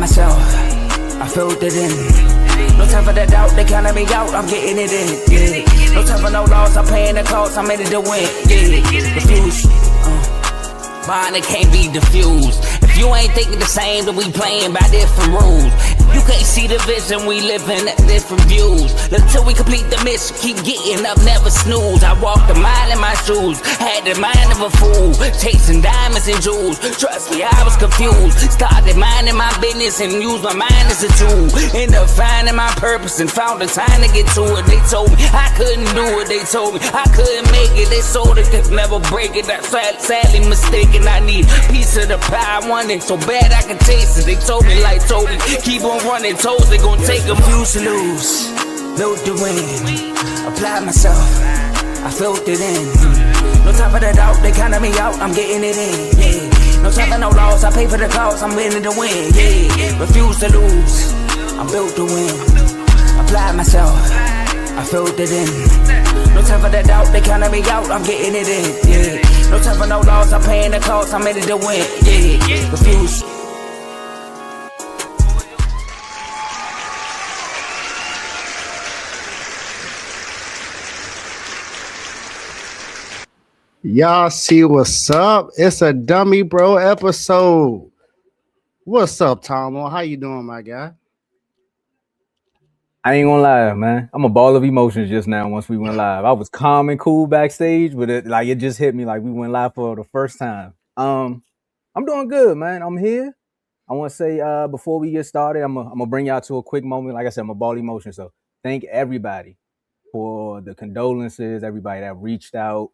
myself, I filled it in. No time for the doubt, they counted me out, I'm getting it in, yeah. No time for no loss, I'm paying the cost, I'm in it to win, yeah. Refuse, mine, it can't be diffused. If you ain't thinking the same, then we playing by different rules. You can't see the vision, we living at different views. Until we complete the mission, keep getting up, never snooze. I walked a mile in my shoes, had the mind of a fool, chasing diamonds and jewels. Trust me, I was confused. Started minding my business and used my mind as a tool. Ended up finding my purpose and found the time to get to it. They told me I couldn't do it, they told me I couldn't make it. They sold it, could never break it. That's sadly mistaken. I need a piece of the pie, I want it so bad I can taste it. They told me like told me, keep on running toes, they gon' take them. Refuse to lose, load the win, apply myself, I filled it in. No time for the doubt, they counted me out, I'm getting it in, yeah. No time for no loss, I pay for the cost, I'm winning to win, yeah. Refuse to lose, I'm built to win, apply myself, I filled it in. No time for the doubt, they counted me out, I'm getting it in, yeah. No time for no loss, I'm paying the cost, I'm in it to win, yeah. Refuse. Y'all see what's up? It's a dummy bro episode. What's up, Tomo? How you doing, my guy? I ain't gonna lie, man. I'm a ball of emotions just now once we went live. I was calm and cool backstage, but it just hit me like we went live for the first time. I'm doing good, man. I'm here. I want to say before we get started, I'm gonna bring y'all to a quick moment. Like I said, I'm a ball of emotions. So thank everybody for the condolences, everybody that reached out.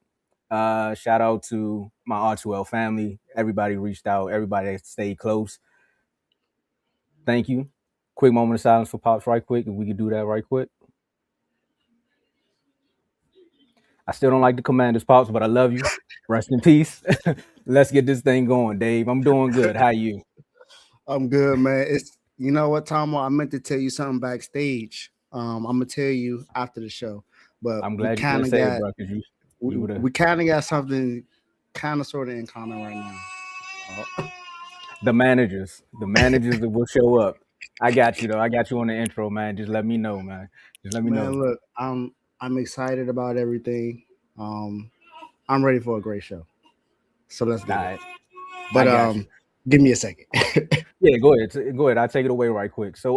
Shout out to my R2L family. Everybody reached out. Everybody that stayed close. Thank you. Quick moment of silence for Pops right quick. If we could do that right quick. I still don't like the Commanders, Pops, but I love you. Rest in peace. Let's get this thing going, Dave. I'm doing good. How you? I'm good, man. It's you know what, Tomo? I meant to tell you something backstage. I'm gonna tell you after the show, but I'm glad you kind of said it, bro, because we kind of got something kind of sort of in common right now. The managers that will show up. I got you though. I got you on the intro, man. Just let me know, man. Just let me know. Look, I'm excited about everything. I'm ready for a great show. So let's do it. But give me a second. Yeah, go ahead. I'll take it away right quick. So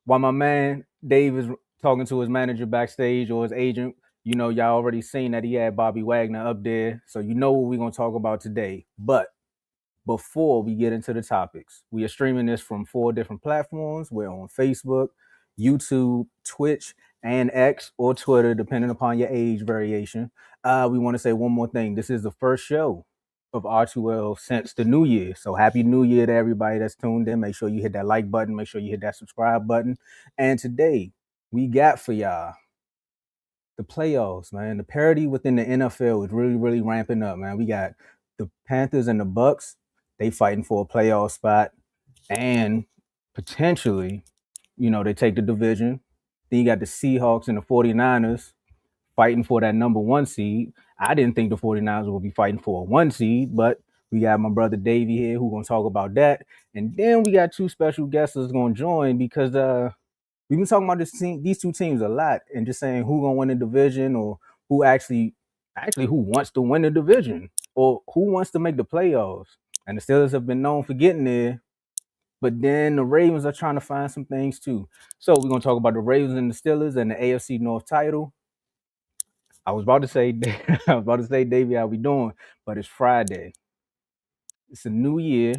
while my man Dave is talking to his manager backstage or his agent, you know, y'all already seen that he had Bobby Wagner up there. So you know what we're gonna talk about today. But before we get into the topics, we are streaming this from 4 different platforms. We're on Facebook, YouTube, Twitch, and X or Twitter, depending upon your age variation. We want to say one more thing. This is the first show of R2L since the new year. So happy new year to everybody that's tuned in. Make sure you hit that like button. Make sure you hit that subscribe button. And today we got for y'all the playoffs, man. The parity within the NFL is really, really ramping up, man. We got the Panthers and the Bucks. They fighting for a playoff spot, and potentially, you know, they take the division. Then you got the Seahawks and the 49ers fighting for that number 1 seed. I didn't think the 49ers would be fighting for a 1 seed, but we got my brother Davey here who's going to talk about that. And then we got 2 special guests that's going to join because we've been talking about these 2 teams a lot and just saying who's going to win the division or who actually who wants to win the division or who wants to make the playoffs. And the Steelers have been known for getting there, but then the Ravens are trying to find some things too. So we're going to talk about the Ravens and the Steelers and the AFC North title. I was about to say, Davey, how we doing? But it's Friday. It's a new year.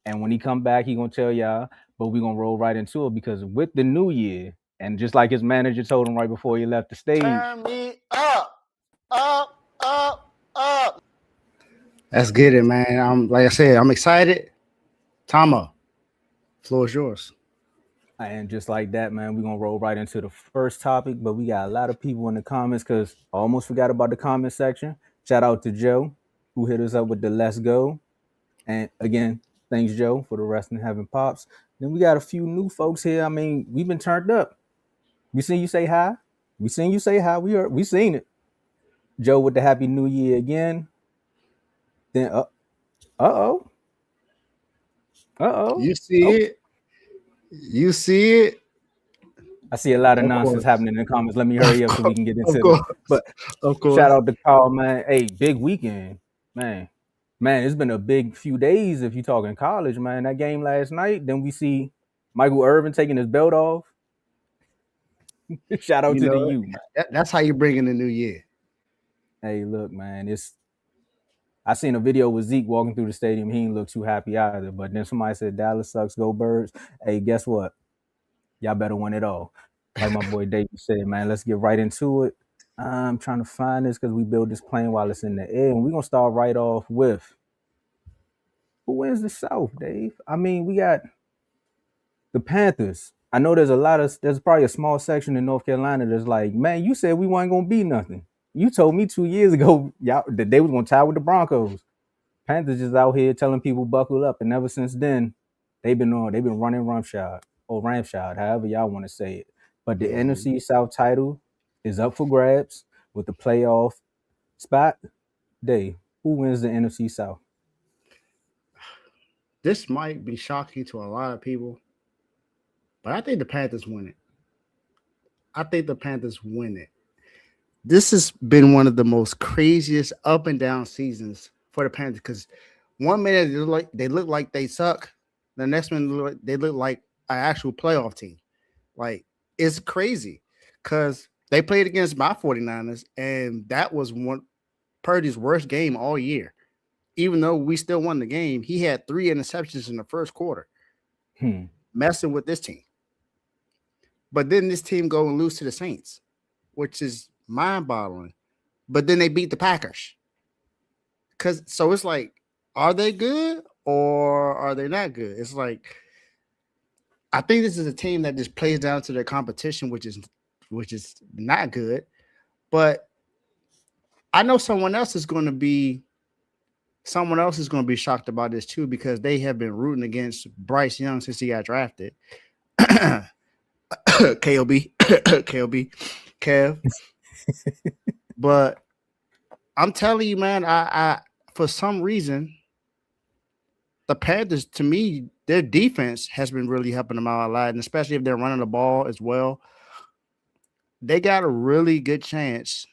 And when he come back, he going to tell y'all, but we're going to roll right into it because with the new year, and just like his manager told him right before he left the stage. Turn me up. Let's get it, man. Like I said, I'm excited. Tomo, floor is yours. And just like that, man, we're going to roll right into the first topic. But we got a lot of people in the comments because I almost forgot about the comment section. Shout out to Joe, who hit us up with the let's go. And again, thanks, Joe, for the rest and having Pops. Then we got a few new folks here. I mean, we've been turned up. We seen you say hi. We seen it. Joe with the Happy New Year again. Then, Uh-oh. You see Oh, it. You see it. I see a lot of Of nonsense course. happening in the comments. Let me hurry up so we can get Of into this. course. But Of shout course. out to Carl, man. Hey, big weekend, man. Man, it's been a big few days if you're talking college, man. That game last night, then we see Michael Irvin taking his belt off. Shout out You to the know, U, man. that's how you bring in the new year. Hey, look, man, I seen a video with Zeke walking through the stadium. He didn't look too happy either. But then somebody said Dallas sucks, go Birds. Hey, guess what? Y'all better win it all. Like my boy David said, man, let's get right into it. I'm trying to find this because we build this plane while it's in the air. And we're going to start right off with who wins the South, Dave? I mean, we got the Panthers. I know there's probably a small section in North Carolina that's like, man, you said we weren't going to be nothing. You told me 2 years ago y'all, that they was going to tie with the Broncos. Panthers just out here telling people buckle up. And ever since then, they've been running rumshot or ramshot, however y'all want to say it. But the Mhm. NFC South title is up for grabs with the playoff spot. Dave, who wins the NFC South? This might be shocking to a lot of people, but I think the Panthers win it. I think the Panthers win it. This has been one of the most craziest up and down seasons for the Panthers because one minute they look like they suck, the next minute they look like an actual playoff team. Like it's crazy because they played against my 49ers, and that was one Purdy's worst game all year. Even though we still won the game, he had 3 interceptions in the first quarter, messing with this team. But then this team go and lose to the Saints, which is mind-boggling. But then they beat the Packers. So it's like, are they good or are they not good? It's like I think this is a team that just plays down to their competition, which is not good. But I know someone else is going to be shocked about this too because they have been rooting against Bryce Young since he got drafted. KOB, KOB, Kev. But I'm telling you, man, I for some reason, the Panthers, to me, their defense has been really helping them out a lot, and especially if they're running the ball as well. They got a really good chance,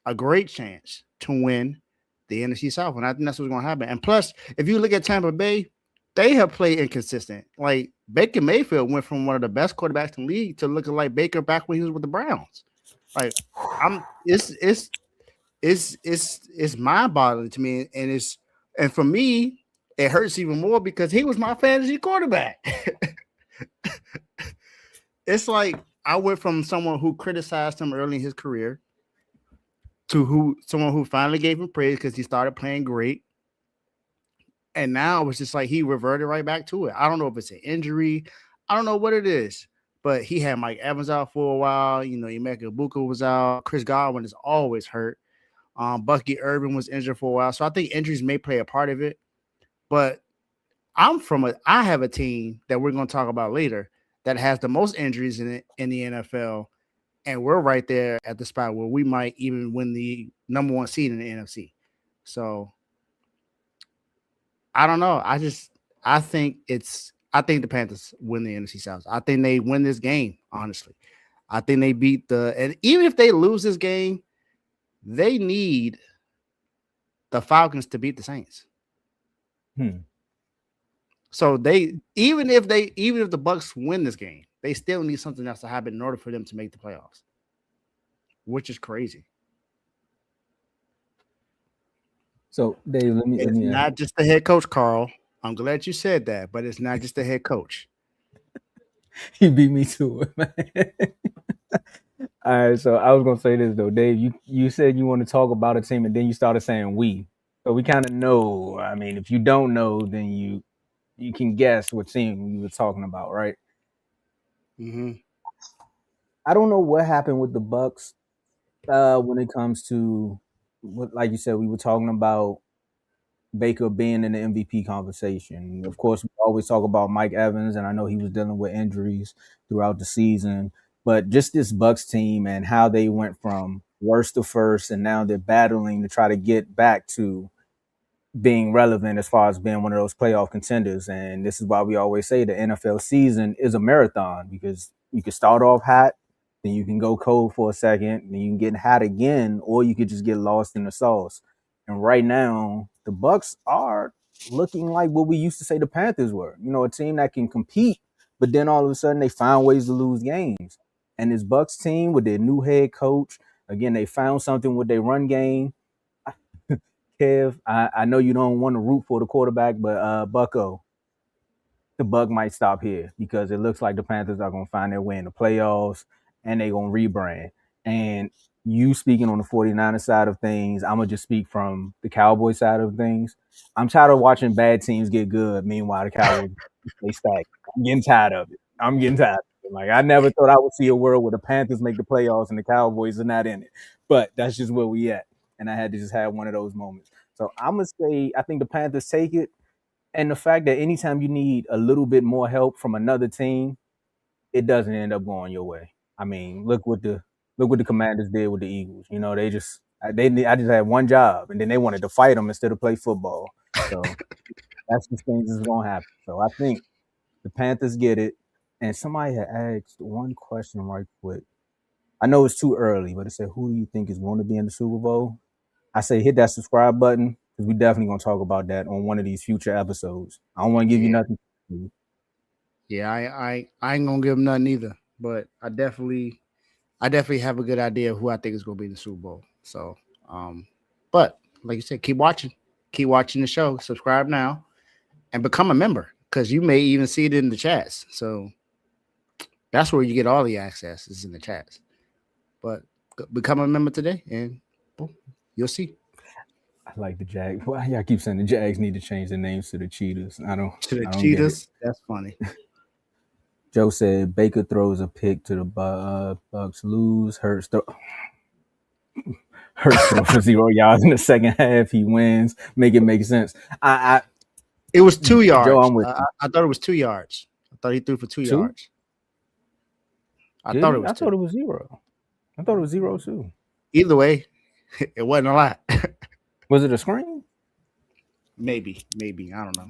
a great chance to win the NFC South, and I think that's what's going to happen. And plus, if you look at Tampa Bay, they have played inconsistent. Like Baker Mayfield went from one of the best quarterbacks in the league to looking like Baker back when he was with the Browns. Like it's mind-boggling to me, and for me, it hurts even more because he was my fantasy quarterback. It's like I went from someone who criticized him early in his career to someone who finally gave him praise because he started playing great. And now it's just like he reverted right back to it. I don't know if it's an injury. I don't know what it is. But he had Mike Evans out for a while. You know, Emeka Ibuka was out. Chris Godwin is always hurt. Bucky Irvin was injured for a while. So I think injuries may play a part of it. But I have a team that we're going to talk about later that has the most injuries in the NFL. And we're right there at the spot where we might even win the number 1 seed in the NFC. So I don't know. I think the Panthers win the NFC South. I think they win this game, honestly. I think they beat and even if they lose this game, they need the Falcons to beat the Saints. So even if the Bucks win this game, they still need something else to happen in order for them to make the playoffs, which is crazy. So, Dave, let me not just the head coach, Carl. I'm glad you said that, but it's not just the head coach. You beat me to it, man. All right, so I was gonna say this though, Dave. You said you want to talk about a team, and then you started saying we. So we kind of know. I mean, if you don't know, then you can guess what team we were talking about, right? Mm-hmm. I don't know what happened with the Bucks when it comes to what, like you said, we were talking about Baker being in the MVP conversation. Of course, we always talk about Mike Evans, and I know he was dealing with injuries throughout the season. But just this Bucks team and how they went from worst to first, and now they're battling to try to get back to being relevant as far as being one of those playoff contenders. And this is why we always say the NFL season is a marathon, because you can start off hot, then you can go cold for a second, then you can get hot again, or you could just get lost in the sauce. And right now, the Bucks are looking like what we used to say the Panthers were. You know, a team that can compete, but then all of a sudden they find ways to lose games. And this Bucks team with their new head coach, again, they found something with their run game. Kev, I know you don't want to root for the quarterback, but Bucko, the Buck might stop here because it looks like the Panthers are going to find their way in the playoffs and they're going to rebrand. And you speaking on the 49ers side of things, I'm going to just speak from the Cowboys side of things. I'm tired of watching bad teams get good. Meanwhile, the Cowboys, they stack. I'm getting tired of it. Like, I never thought I would see a world where the Panthers make the playoffs and the Cowboys are not in it. But that's just where we at. And I had to just have one of those moments. So I'm going to say I think the Panthers take it. And the fact that anytime you need a little bit more help from another team, it doesn't end up going your way. I mean, look what the Commanders did with the Eagles. You know, I just had one job, and then they wanted to fight them instead of play football. So that's the things that's gonna happen. So I think the Panthers get it. And somebody had asked one question right quick. I know it's too early, but it said, "Who do you think is going to be in the Super Bowl?" I say hit that subscribe button, because we definitely gonna talk about that on one of these future episodes. I don't want to give you nothing. Yeah, I ain't gonna give them nothing either. But I definitely have a good idea of who I think is gonna be in the Super Bowl. So, but like you said, keep watching the show. Subscribe now, and become a member, because you may even see it in the chats. So that's where you get all the access, is in the chats. But become a member today, and boom, you'll see. I like the Jags. Why y'all keep saying the Jags need to change their names to the Cheetahs? I don't Cheetahs. That's funny. Joe said Baker throws a pick to the Bucks, lose. Hurts throw for 0 yards in the second half. He wins. Make it make sense. It was 2 yards. Joe, I'm with you. I thought it was 2 yards. I thought he threw for 2 yards. I thought it was 0. I thought it was 0 too. Either way, it wasn't a lot. Was it a screen? Maybe. I don't know.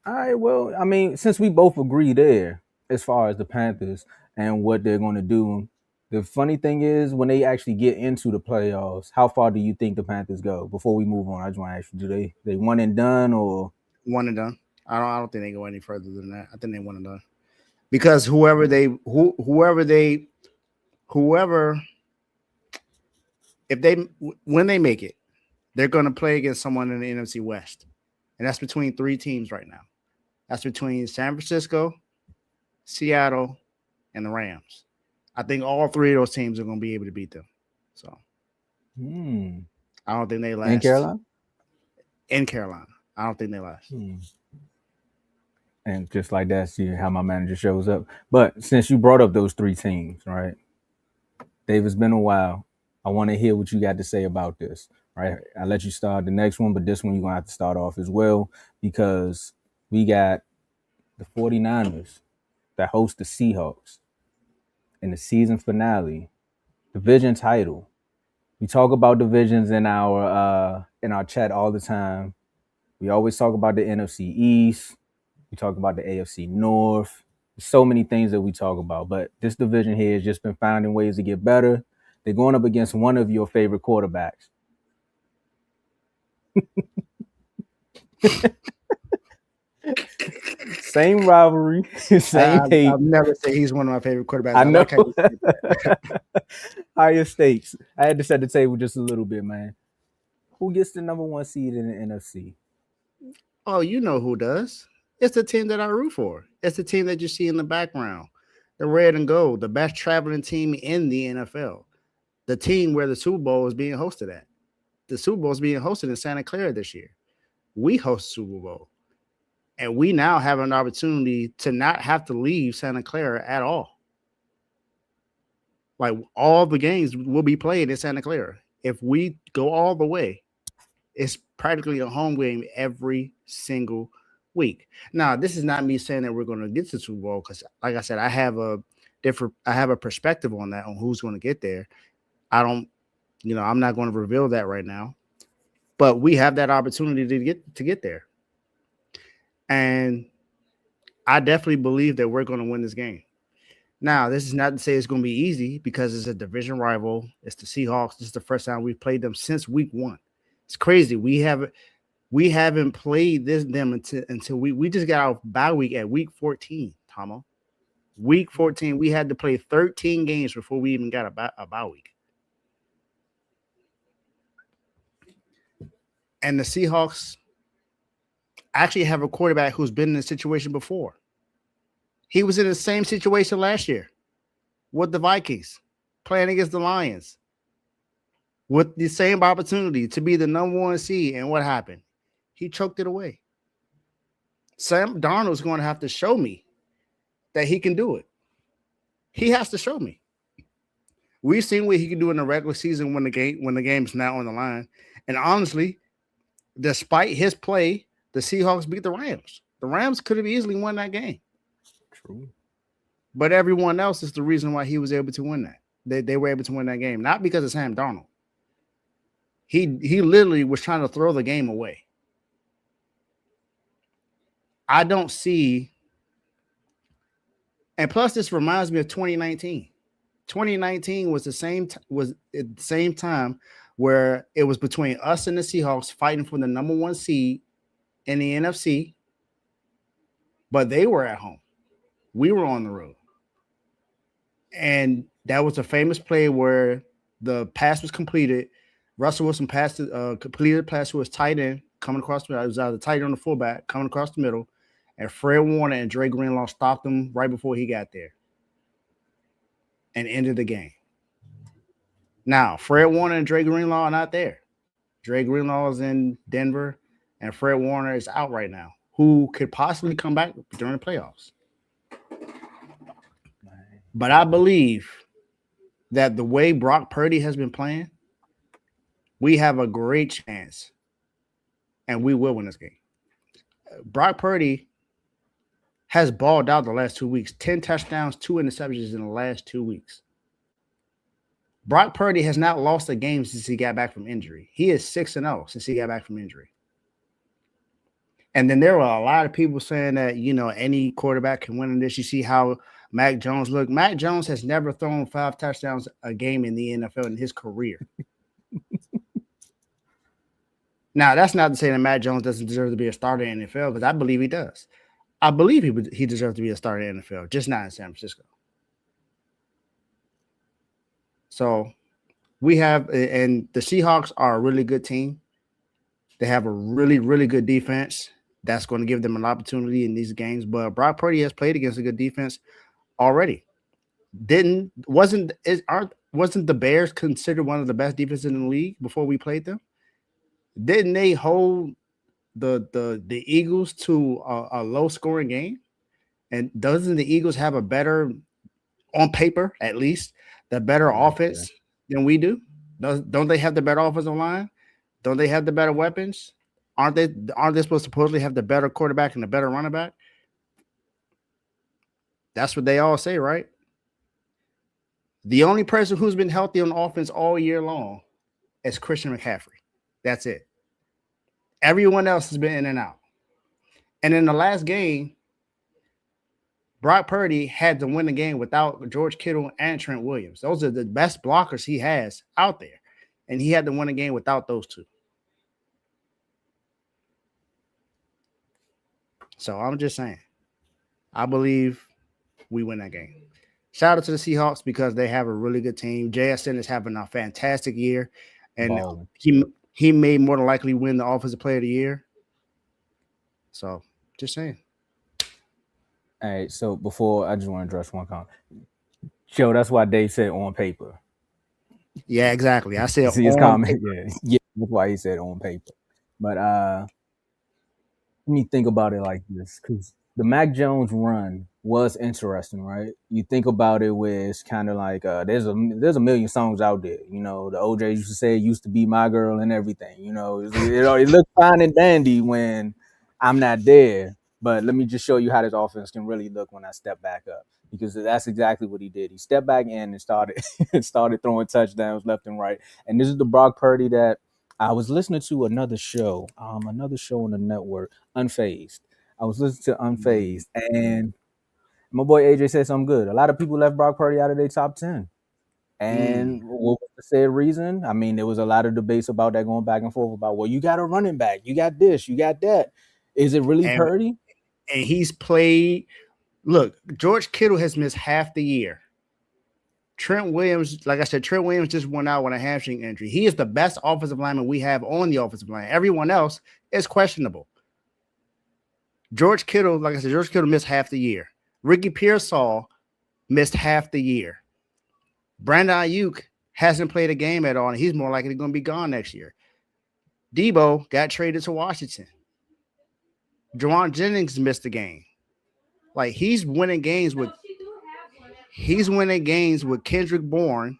All right, well, I mean, since we both agree there as far as the Panthers and what they're going to do, the funny thing is when they actually get into the playoffs, how far do you think the Panthers go? Before we move on, I just want to ask you, do they one and done or one and done? I don't think they go any further than that. I think they one and done, because whoever when they make it, they're going to play against someone in the NFC West. And that's between 3 teams right now. That's between San Francisco, Seattle, and the Rams. I think all 3 of those teams are going to be able to beat them. So I don't think they last. In Carolina. I don't think they last. And just like that, see how my manager shows up. But since you brought up those 3 teams, right? Dave, it's been a while. I want to hear what you got to say about this. Right, I'll let you start the next one, but this one you're going to have to start off as well, because we got the 49ers that host the Seahawks in the season finale, division title. We talk about divisions in our chat all the time. We always talk about the NFC East. We talk about the AFC North. There's so many things that we talk about, but this division here has just been finding ways to get better. They're going up against one of your favorite quarterbacks. Same rivalry, same hate. I'll never say he's one of my favorite quarterbacks. I know. Higher stakes. I had to set the table just a little bit, man. Who gets the number 1 seed in the NFC? Oh, you know who does. It's the team that I root for. It's the team that you see in the background. The red and gold, the best traveling team in the NFL. The team where the Super Bowl is being hosted at. The Super Bowl is being hosted in Santa Clara this year. We host Super Bowl. And we now have an opportunity to not have to leave Santa Clara at all. Like, all the games will be played in Santa Clara. If we go all the way, it's practically a home game every single week. Now, this is not me saying that we're going to get to the Super Bowl, because, like I said, I have a perspective on that, on who's going to get there. I'm not going to reveal that right now. but we have that opportunity to get there. And I definitely believe that we're going to win this game. Now, this is not to say it's going to be easy because it's a division rival. It's the Seahawks. This is the first time we've played them since week 1. It's crazy. We haven't played them until we just got our bye week at week 14, Tomo. Week 14, we had to play 13 games before we even got a bye week. And the Seahawks actually have a quarterback who's been in this situation before. He was in the same situation last year with the Vikings, playing against the Lions, with the same opportunity to be the number 1 seed. And what happened? He choked it away. Sam Darnold's going to have to show me that he can do it. He has to show me. We've seen what he can do in the regular season when the game's now on the line. And honestly, despite his play, the Seahawks beat the Rams. The Rams could have easily won that game. True. But everyone else is the reason why he was able to win that. They were able to win that game, not because of Sam Darnold. He literally was trying to throw the game away. I don't see, and plus this reminds me of 2019. 2019 was was at the same time where it was between us and the Seahawks fighting for the number 1 seed in the NFC, but they were at home. We were on the road. And that was a famous play where the pass was completed. Russell Wilson completed the pass to his tight end coming across the middle. It was either tight end or the fullback coming across the middle. And Fred Warner and Dre Greenlaw stopped him right before he got there and ended the game. Now, Fred Warner and Dre Greenlaw are not there. Dre Greenlaw is in Denver, and Fred Warner is out right now, who could possibly come back during the playoffs. But I believe that the way Brock Purdy has been playing, we have a great chance, and we will win this game. Brock Purdy has balled out the last 2 weeks. 10 touchdowns, 2 interceptions in the last 2 weeks. Brock Purdy has not lost a game since he got back from injury. He is 6-0 since he got back from injury. And then there were a lot of people saying that, any quarterback can win in this. You see how Mac Jones looked. Mac Jones has never thrown 5 touchdowns a game in the NFL in his career. Now, that's not to say that Mac Jones doesn't deserve to be a starter in the NFL, because I believe he does. I believe he deserves to be a starter in the NFL, just not in San Francisco. So we have, and the Seahawks are a really good team. They have a really, really good defense. That's going to give them an opportunity in these games. But Brock Purdy has played against a good defense already. Wasn't the Bears considered one of the best defenses in the league before we played them? Didn't they hold the Eagles to a low scoring game? And doesn't the Eagles have a better, on paper at least, the better offense than we do? Don't they have the better offensive line? Don't they have the better weapons? Aren't they supposed to supposedly have the better quarterback and the better running back? That's what they all say, right? The only person who's been healthy on offense all year long is Christian McCaffrey. That's it. Everyone else has been in and out. And in the last game, Brock Purdy had to win the game without George Kittle and Trent Williams. Those are the best blockers he has out there. And he had to win the game without those two. So I'm just saying, I believe we win that game. Shout out to the Seahawks because they have a really good team. JSN is having a fantastic year. And he may more than likely win the Offensive Player of the Year. So just saying. All right, so before I just want to address one comment. Joe, that's why Dave said on paper. Yeah, exactly. I said see his comment. Yeah, that's why he said on paper. But let me think about it like this, because the Mac Jones run was interesting, right? You think about it where it's kind of like there's a million songs out there. The OJ used to say it used to be my girl and everything. It looked fine and dandy when I'm not there. But let me just show you how this offense can really look when I step back up, because that's exactly what he did. He stepped back in and started throwing touchdowns left and right. And this is the Brock Purdy that I was listening to another show on the network, Unfazed. I was listening to Unfazed, and my boy AJ said something good. A lot of people left Brock Purdy out of their top 10. And what was the said reason? I mean, there was a lot of debates about that going back and forth about, well, you got a running back, you got this, you got that. Is it really And Purdy? he's played. Look, George Kittle has missed half the year. Trent Williams, like I said, Trent Williams just went out with a hamstring injury. He is the best offensive lineman we have on the offensive line. Everyone else is questionable. George Kittle, like I said, George Kittle missed half the year. Ricky Pearsall missed half the year. Brandon Ayuk hasn't played a game at all, and he's more likely going to be gone next year. Debo got traded to Washington. Juwan Jennings missed the game. Like, he's winning games with Kendrick Bourne,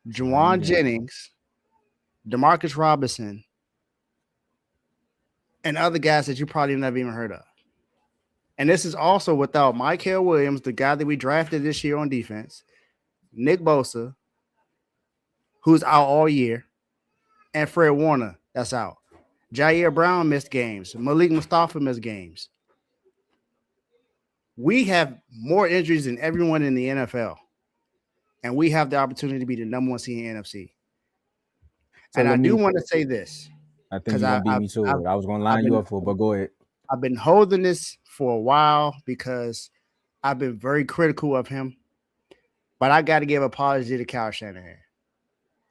Juwan Jennings, Demarcus Robinson, and other guys that you probably never even heard of. And this is also without Mykel Williams, the guy that we drafted this year on defense, Nick Bosa, who's out all year, and Fred Warner, that's out. Jair Brown missed games. Malik Mustafa missed games. We have more injuries than everyone in the NFL, and we have the opportunity to be the number one seed in the NFC. So and I do want to say this. I think you're going to beat me to it. I was going to line you up for it, but go ahead. I've been holding this for a while because I've been very critical of him, but I got to give apology to Kyle Shanahan.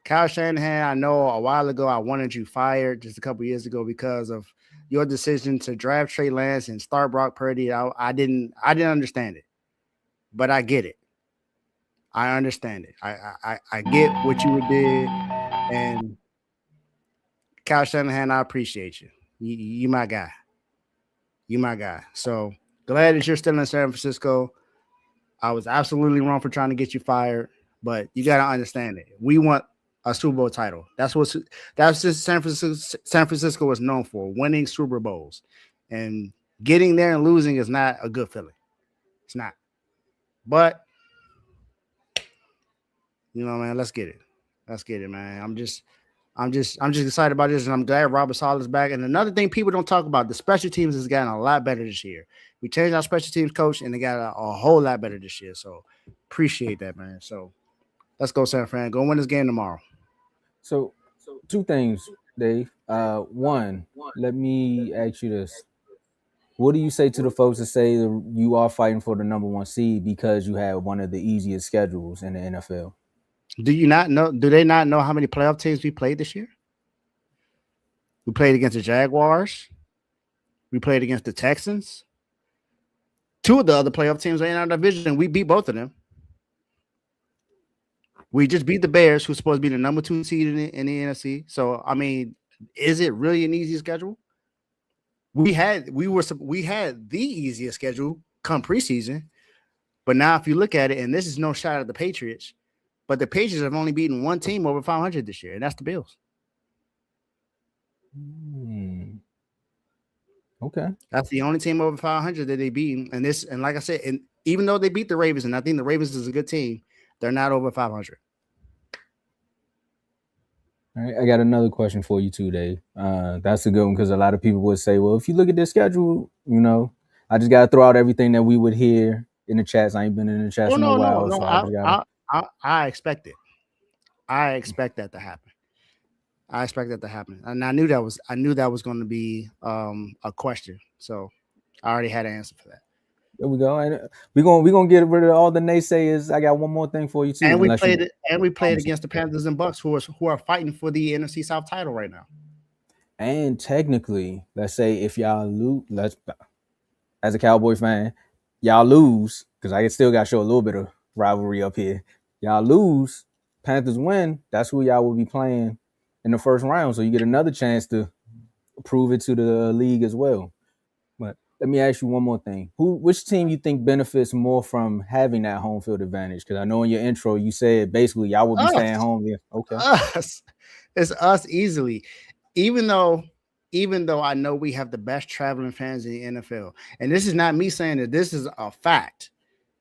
Kyle Shanahan, I know a while ago I wanted you fired just a couple years ago because of your decision to draft Trey Lance and start Brock Purdy. I didn't understand it, but I get it. I understand it. I get what you did, and Kyle Shanahan, I appreciate you. You my guy. You my guy. So glad that you're still in San Francisco. I was absolutely wrong for trying to get you fired, but you got to understand it. We want a Super Bowl title. That's just San Francisco was known for, winning Super Bowls. And getting there and losing is not a good feeling. It's not. But you know, man, let's get it. Let's get it, man. I'm just excited about this, and I'm glad Robert Saleh's back. And another thing people don't talk about, the special teams has gotten a lot better this year. We changed our special teams coach, and they got a whole lot better this year. So appreciate that, man. So let's go, San Fran. Go win this game tomorrow. So two things, Dave. One, let me ask you this. What do you say to the folks that say that you are fighting for the number one seed because you have one of the easiest schedules in the NFL? Do you not know? Do they not know how many playoff teams we played this year? We played against the Jaguars. We played against the Texans. Two of the other playoff teams are in our division. We beat both of them. We just beat the Bears, who's supposed to be the number 2 seed in the NFC. So, I mean, is it really an easy schedule? We had the easiest schedule come preseason, but now if you look at it, and this is no shot at the Patriots, but the Patriots have only beaten one team over 500 this year, and that's the Bills. Okay, that's the only team over 500 that they beat, and like I said, and even though they beat the Ravens, and I think the Ravens is a good team, they're not over 500. All right, I got another question for you too, Dave. That's a good one because a lot of people would say, well, if you look at this schedule, you know, I just got to throw out everything that we would hear in the chats. I ain't been in the chats in a while. No. So I expect it. I expect that to happen. And I knew that was going to be a question. So I already had an answer for that. There we go. And we're gonna get rid of all the naysayers. I got one more thing for you too. And we played against the Panthers and Bucks, who are fighting for the NFC South title right now. And technically, let's say if y'all lose, as a Cowboy fan, y'all lose, because I still got to show a little bit of rivalry up here. Y'all lose, Panthers win, that's who y'all will be playing in the first round. So you get another chance to prove it to the league as well. But let me ask you one more thing. Which team you think benefits more from having that home field advantage? Because I know in your intro you said basically y'all will be staying home. Yeah. Okay. It's us easily. Even though I know we have the best traveling fans in the NFL, and this is not me saying that, this is a fact.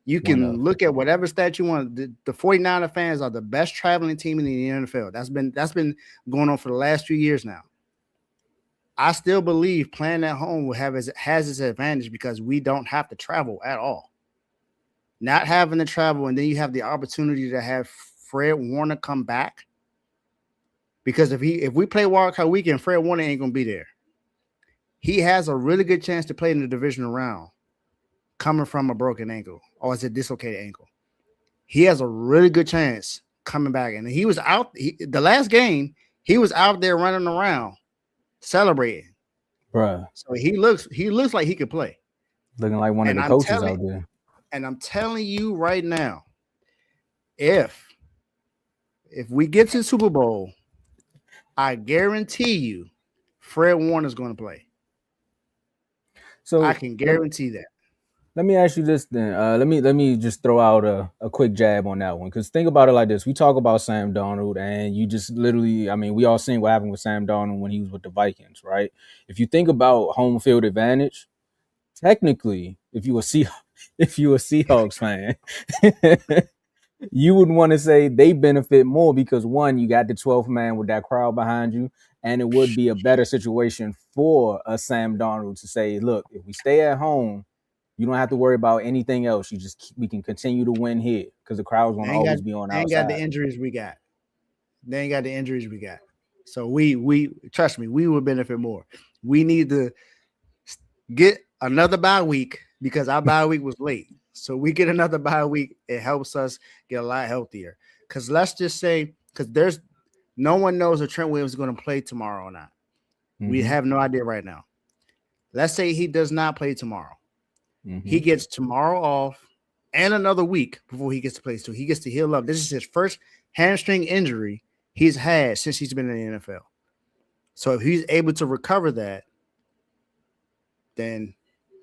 You can look at whatever stat you want. The 49er fans are the best traveling team in the NFL. That's been going on for the last few years now. I still believe playing at home has its advantage because we don't have to travel at all. Not having to travel, and then you have the opportunity to have Fred Warner come back. Because if we play wildcard weekend, Fred Warner ain't gonna be there. He has a really good chance to play in the divisional round, coming from a broken ankle or is it dislocated ankle. He has a really good chance coming back, and he was out the last game. He was out there running around, celebrating, bruh. So he looks like he could play, looking like one of the coaches out there. And I'm telling you right now, if we get to the Super Bowl, I guarantee you, Fred Warner's going to play. So I can guarantee that. Let me ask you this then. Let me just throw out a quick jab on that one, because think about it like this: we talk about Sam Darnold, and you just literally, I mean, we all seen what happened with Sam Darnold when he was with the Vikings, right? If you think about home field advantage, technically, if you a Seahawks fan, you would want to say they benefit more because, one, you got the 12th man with that crowd behind you, and it would be a better situation for a Sam Darnold to say, look, if we stay at home, you don't have to worry about anything else. We can continue to win here because the crowd's going to always be on our side. They ain't got the injuries we got. So we trust me, we will benefit more. We need to get another bye week because our bye week was late. So we get another bye week. It helps us get a lot healthier. Because let's just say, because no one knows if Trent Williams is going to play tomorrow or not. Mm-hmm. We have no idea right now. Let's say he does not play tomorrow. Mm-hmm. He gets tomorrow off and another week before he gets to play. So he gets to heal up. This is his first hamstring injury he's had since he's been in the NFL. So if he's able to recover that, then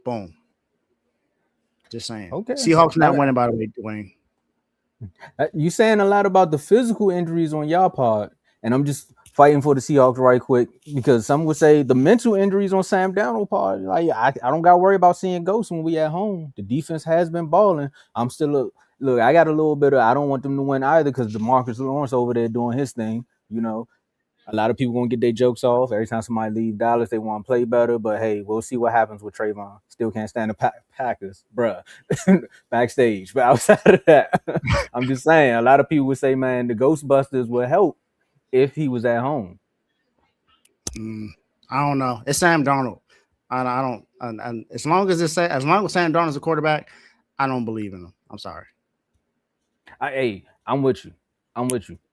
boom. Just saying. Okay. Seahawks not winning, by the way, Dwayne. You saying a lot about the physical injuries on y'all part, and I'm just fighting for the Seahawks right quick because some would say the mental injuries on Sam Darnold part. Like I don't got to worry about seeing ghosts when we at home. The defense has been balling. I'm still look. I got a little bit of. I don't want them to win either because DeMarcus Lawrence over there doing his thing. You know, a lot of people gonna get their jokes off every time somebody leave Dallas. They want to play better, but hey, we'll see what happens with Trayvon. Still can't stand the Packers, bruh. Backstage, but outside of that, I'm just saying. A lot of people would say, man, the Ghostbusters would help if he was at home. I don't know. It's Sam Darnold. I don't. As long as Sam Darnold's a quarterback, I don't believe in him. I'm sorry. I'm with you.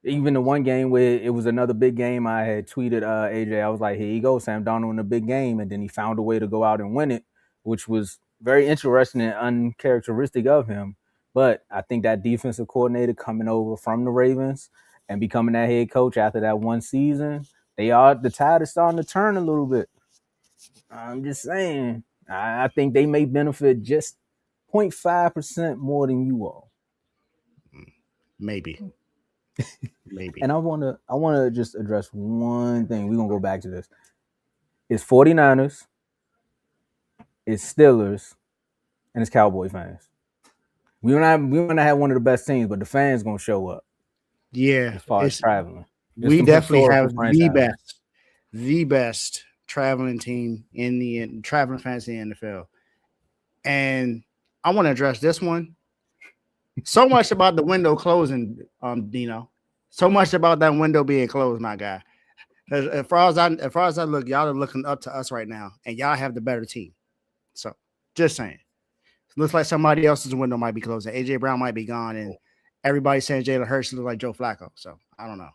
Even the one game where it was another big game, I had tweeted AJ. I was like, here you go, Sam Darnold in a big game, and then he found a way to go out and win it, which was very interesting and uncharacteristic of him. But I think that defensive coordinator coming over from the Ravens and becoming that head coach after that one season, the tide is starting to turn a little bit. I'm just saying, I think they may benefit just 0.5% more than you all. Maybe. And I wanna just address one thing. We're gonna go back to this. It's 49ers, it's Steelers, and it's Cowboy fans. We don't have one of the best teams, but the fans gonna show up. Yeah, as far as traveling, we definitely have the best traveling team in the traveling fans in the NFL. And I want to address this one. So much about the window closing, Dino. So much about that window being closed, my guy. As far as I look, y'all are looking up to us right now, and y'all have the better team. So, just saying. It looks like somebody else's window might be closing. AJ Brown might be gone, and everybody's saying Jalen Hurts looks like Joe Flacco. So, I don't know.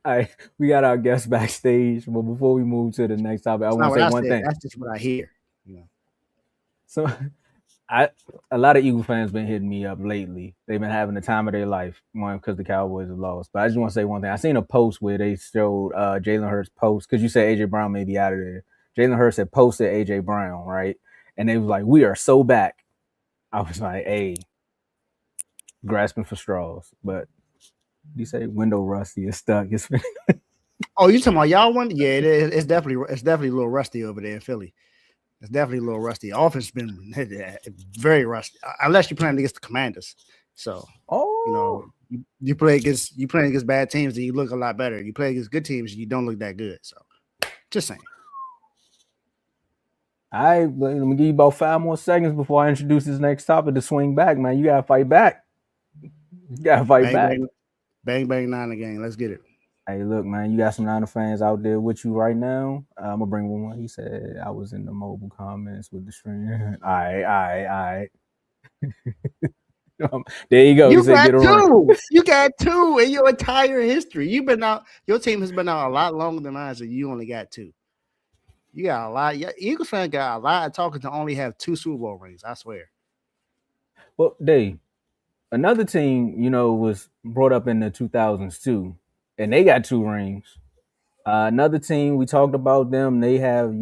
All right, we got our guests backstage, but before we move to the next topic, I want to say one thing. That's just what I hear. You know. So, a lot of Eagle fans been hitting me up lately. They've been having the time of their life, one because the Cowboys have lost. But I just want to say one thing. I seen a post where they showed Jalen Hurts post because you said AJ Brown may be out of there. Jalen Hurts had posted AJ Brown, right? And they was like, "We are so back." I was like, "Hey, grasping for straws." But you say window rusty is stuck. Oh, you talking about y'all one? Yeah, it's definitely a little rusty over there in Philly. It's definitely a little rusty. Offense been very rusty, unless you're playing against the Commanders. So, you play against bad teams and you look a lot better. You play against good teams, you don't look that good. So, just saying. All right, let me give you about 5 more seconds before I introduce this next topic to swing back, man. You gotta fight back. Bang, bang, Niner gang. Let's get it. Hey, look, man, you got some Niner fans out there with you right now. I'm gonna bring one. He said I was in the mobile comments with the stream. All right. There you go. You got two. You got two in your entire history. You've been out. Your team has been out a lot longer than mine, so you only got 2. You got a lot. Eagles fan got a lot of talking to only have 2 Super Bowl rings. I swear. Well, Dave, another team, was brought up in the 2000s too, and they got 2 rings. Another team, we talked about them. They have,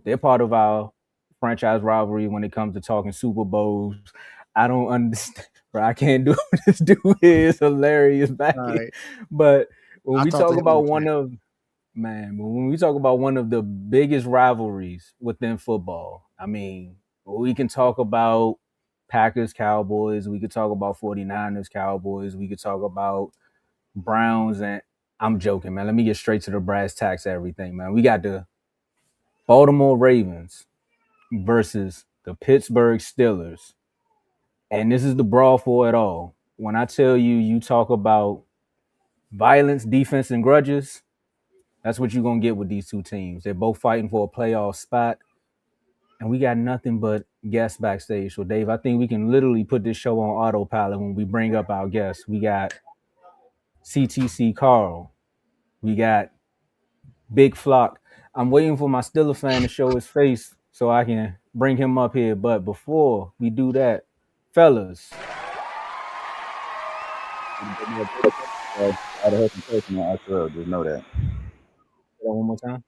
they're part of our franchise rivalry when it comes to talking Super Bowls. I don't understand, bro. I can't do what this dude is hilarious back here. But when we talk about when we talk about one of the biggest rivalries within football, I mean, we can talk about Packers, Cowboys. We could talk about 49ers, Cowboys. We could talk about Browns. And I'm joking, man. Let me get straight to the brass tacks of everything, man. We got the Baltimore Ravens versus the Pittsburgh Steelers. And this is the brawl for it all. When I tell you, you talk about violence, defense, and grudges, that's what you're going to get with these 2 teams. They're both fighting for a playoff spot. And we got nothing but guests backstage. So, Dave, I think we can literally put this show on autopilot when we bring up our guests. We got CTC Carl. We got Big Flock. I'm waiting for my Steeler fan to show his face so I can bring him up here. But before we do that, fellas. Just know that. One more time.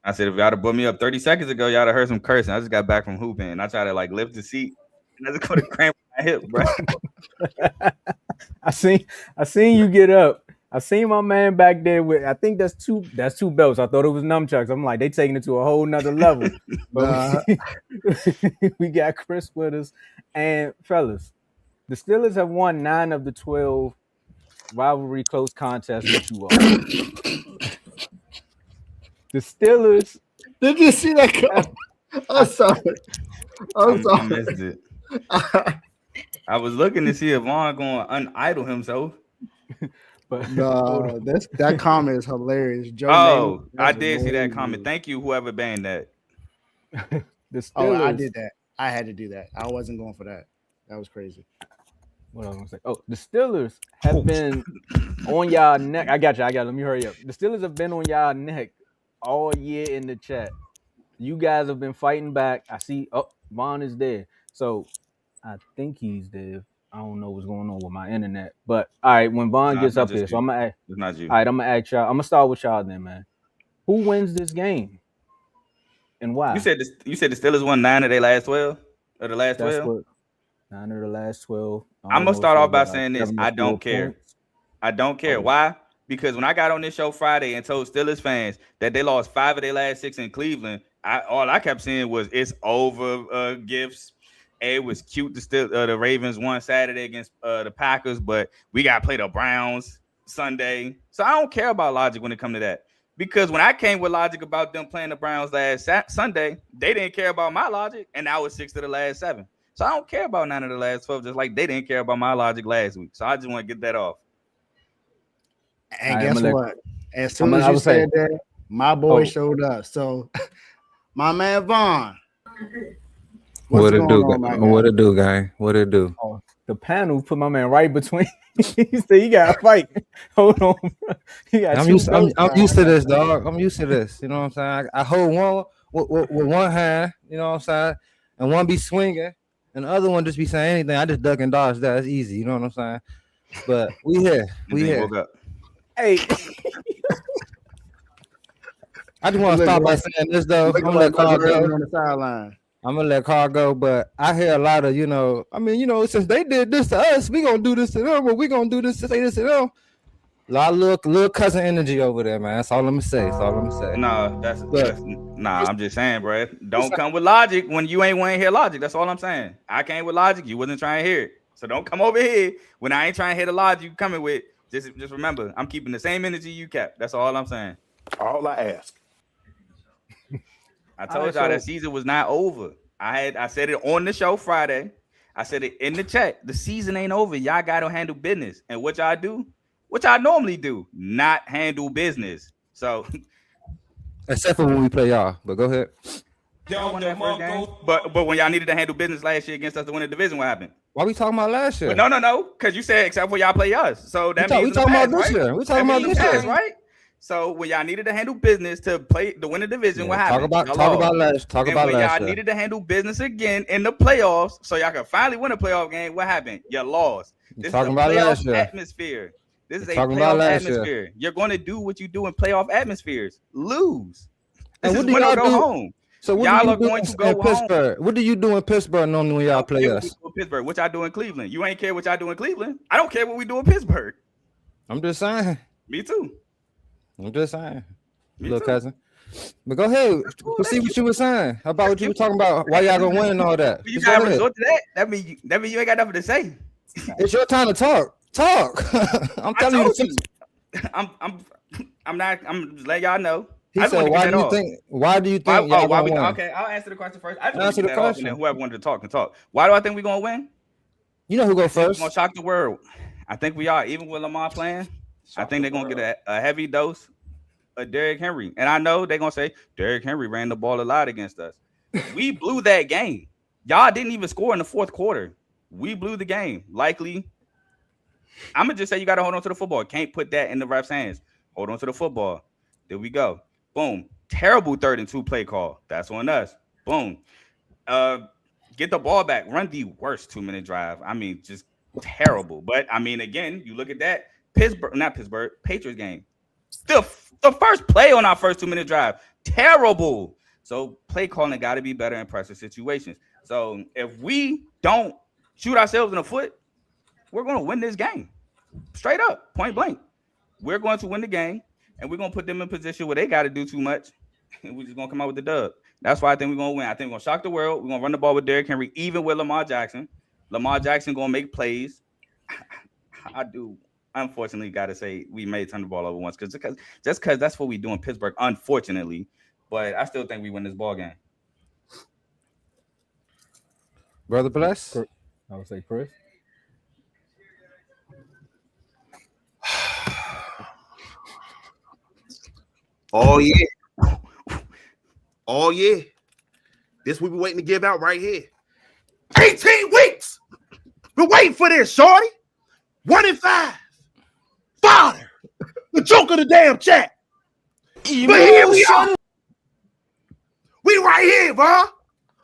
I said, if y'all have put me up 30 seconds ago, y'all have heard some cursing. I just got back from hooping and I tried to lift the seat and I just got to cramp my hip, bro. I seen you get up. I seen my man back there with, I think that's two belts. I thought it was nunchucks. I'm like, they taking it to a whole nother level. But we got Chris with us. And fellas, the Steelers have won 9 of the 12 rivalry close contests with you all. The Steelers. Did you see that come? I'm sorry. I missed it. I was looking to see if Vaughn going to unidle himself. But no, that comment is hilarious. Joe I did see that comment. Thank you, whoever banned that. The Steelers, I did that. I had to do that. I wasn't going for that. That was crazy. What I was gonna say? Oh, the Steelers have been on y'all neck. I got you. Let me hurry up. The Steelers have been on y'all neck all year in the chat. You guys have been fighting back. I see. Oh, Vaughn is there. So I think he's there. I don't know what's going on with my internet. But all right, when Vaughn gets up here, so I'm gonna ask. It's not you. All right, I'm gonna ask y'all. I'm gonna start with y'all then, man. Who wins this game and why? You said the Steelers won 9 of their last 12 or the last 12. 9 of the last 12. I'm gonna start off by saying this. I don't care. I don't care. Why? Because when I got on this show Friday and told Steelers fans that they lost 5 of their last 6 in Cleveland, all I kept saying was it's over gifts. It was cute the Ravens won Saturday against the Packers, but we got to play the Browns Sunday. So I don't care about logic when it comes to that. Because when I came with logic about them playing the Browns last Sunday, they didn't care about my logic, and now it's 6 of the last 7. So I don't care about 9 of the last 12, just like they didn't care about my logic last week. So I just want to get that off. And guess what? As soon as you said that, my boy showed up. So, my man Vaughn. What it do, guy? What it do? Oh, the panel put my man right between. He said, "You gotta fight." Hold on. I'm used to this, dog. I'm used to this. You know what I'm saying? I hold one with one hand. You know what I'm saying? And one be swinging, and the other one just be saying anything. I just duck and dodge. That's easy. You know what I'm saying? But we here. Hey. I just want to stop by saying this though. I'm gonna let Carl go on the sideline. I'm gonna let Carl go, but I hear a lot of, since they did this to us, we gonna do this to them, or we gonna do this to say this to them. A lot of little cousin energy over there, man. That's all I'm gonna say. No, that's I'm just saying, bro. Don't come with logic when you ain't want to hear logic. That's all I'm saying. I came with logic. You wasn't trying to hear it. So don't come over here when I ain't trying to hear the logic you coming with. Just remember, I'm keeping the same energy you kept. That's all I'm saying. All I ask. I told y'all that season was not over. I said it on the show Friday. I said it in the chat. The season ain't over. Y'all got to handle business. And what y'all do? What y'all normally do? Not handle business. So, except for when we play y'all. But go ahead. But when y'all needed to handle business last year against us to win the division, what happened? Why we talking about last year? No. Because you said except for y'all play us. So that means we talking about this year. We talking about this year, right? So when y'all needed to handle business to win the division, what happened? Talk about last. Y'all needed to handle business again in the playoffs, so y'all could finally win a playoff game. What happened? You lost. This talking is a about last playoff year. atmosphere. This is a talking playoff about last atmosphere. Year. You're going to do what you do in playoff atmospheres. Lose. And This what is do win or y'all go do? home. So what y'all do you are do going to go in Pittsburgh? home. What do you do in Pittsburgh normally when y'all play us? Pittsburgh. What y'all do in Cleveland? You ain't care what y'all do in Cleveland. I don't care what we do in Pittsburgh. I'm just saying. Me too. I'm just saying. Me little too. cousin. But go ahead. Let's see what you were saying about what you were talking about. Why y'all gonna win and all that? You gotta resort to that. That mean you ain't got nothing to say. It's your time to talk. I'm telling you. I'm just letting y'all know. He said, "Why do you think y'all gonna win?" Okay, I'll answer the question first. I just answer the question. And then whoever wanted to talk can talk. Why do I think we're gonna win? You know who go first? We're gonna shock the world. I think we are. Even with Lamar playing, I think they're gonna get a heavy dose of Derrick Henry. And I know they're gonna say Derrick Henry ran the ball a lot against us. We blew that game. Y'all didn't even score in the fourth quarter. We blew the game. Likely. I'm gonna just say you gotta hold on to the football. Can't put that in the ref's hands. Hold on to the football. There we go. Boom. Terrible 3rd and 2 play call. That's on us. Boom. Get the ball back. Run the worst 2-minute drive. I mean, just terrible. But I mean, again, you look at that Patriots game. The first play on our first 2-minute drive. Terrible. So play calling got to be better in pressure situations. So if we don't shoot ourselves in the foot, we're going to win this game. Straight up, point blank. We're going to win the game, and we're going to put them in a position where they got to do too much, and we're just going to come out with the dub. That's why I think we're going to win. I think we're going to shock the world. We're going to run the ball with Derrick Henry, even with Lamar Jackson. Lamar Jackson going to make plays. I do, unfortunately, got to say we may turn the ball over once because that's what we do in Pittsburgh, unfortunately. But I still think we win this ball game. Brother Bless? I would say Chris. Oh yeah. Oh yeah. This we be waiting to give out right here. 18 weeks. We're waiting for this, shorty. 1-5. Father. The joke of the damn chat. Emotion. But here we are. We right here, bro.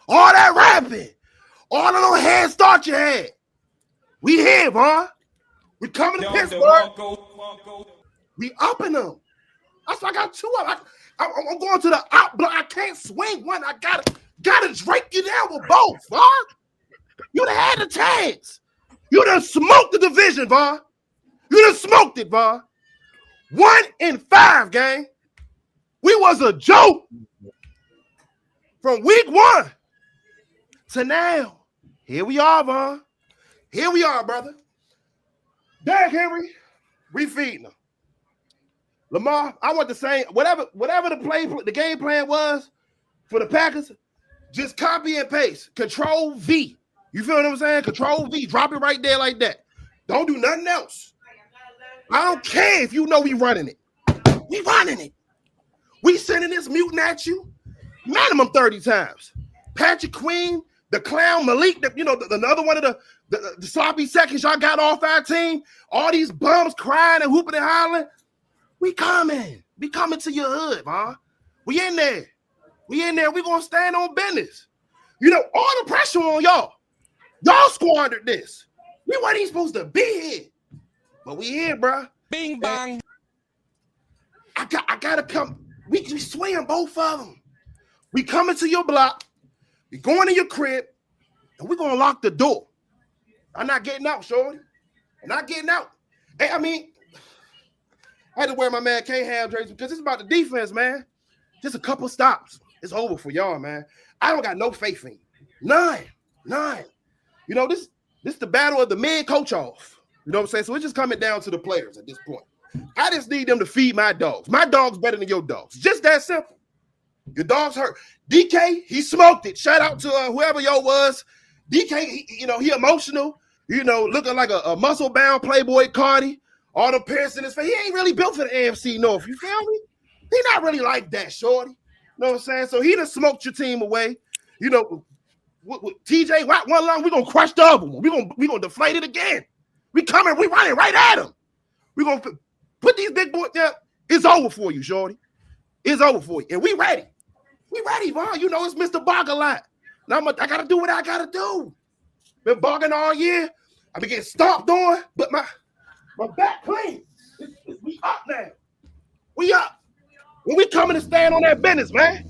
All that rapping. All the little head start you had. We here, bro. We coming to Pittsburgh. We upping them. That's why I got 2 of them. I'm going to the out block. I can't swing one. I gotta drink you down with both, bro. You done had the tags. You done smoked the division, bro. You done smoked it, bro. 1-5, gang. We was a joke from week 1 to now. Here we are, bro. Here we are, brother. Derrick Henry, we feeding him. Lamar, I want the same, whatever the game plan was for the Packers, just copy and paste. Control V. You feel what I'm saying? Control V. Drop it right there like that. Don't do nothing else. I don't care if you know we running it. We running it. We sending this mutant at you minimum 30 times. Patrick Queen, the clown Malik, another one of the sloppy seconds y'all got off our team. All these bums crying and whooping and hollering. We coming. We coming to your hood, man. We in there. We in there. We gonna stand on business. All the pressure on y'all. Y'all squandered this. We weren't even supposed to be here. But we here, bro. Bing bang. I gotta come. We swing both of them. We coming to your block. We going to your crib. And we gonna lock the door. I'm not getting out, shorty. I'm not getting out. Hey, I mean, I had to wear my man K-Ham jersey because it's about the defense, man. Just a couple stops. It's over for y'all, man. I don't got no faith in you. None. You know, this the battle of the men coach off. You know what I'm saying? So it's just coming down to the players at this point. I just need them to feed my dogs. My dog's better than your dogs. Just that simple. Your dog's hurt. DK, he smoked it. Shout out to whoever y'all was. DK, he emotional. Looking like a muscle-bound Playboy Cardi. All the pants in his face. He ain't really built for the AFC North. You feel me? He not really like that, shorty. You know what I'm saying? So he done smoked your team away. With TJ, one line, we're going to crush the other one. We're gonna deflate it again. We running right at him. We're going to put these big boys there. It's over for you, shorty. It's over for you. And we ready. We ready, Vaughn. It's Mr. Bog a lot. Now I got to do what I got to do. Been bogging all year. I been getting stomped on, but my back clean. We up now. We up. When we coming to stand on that business, man.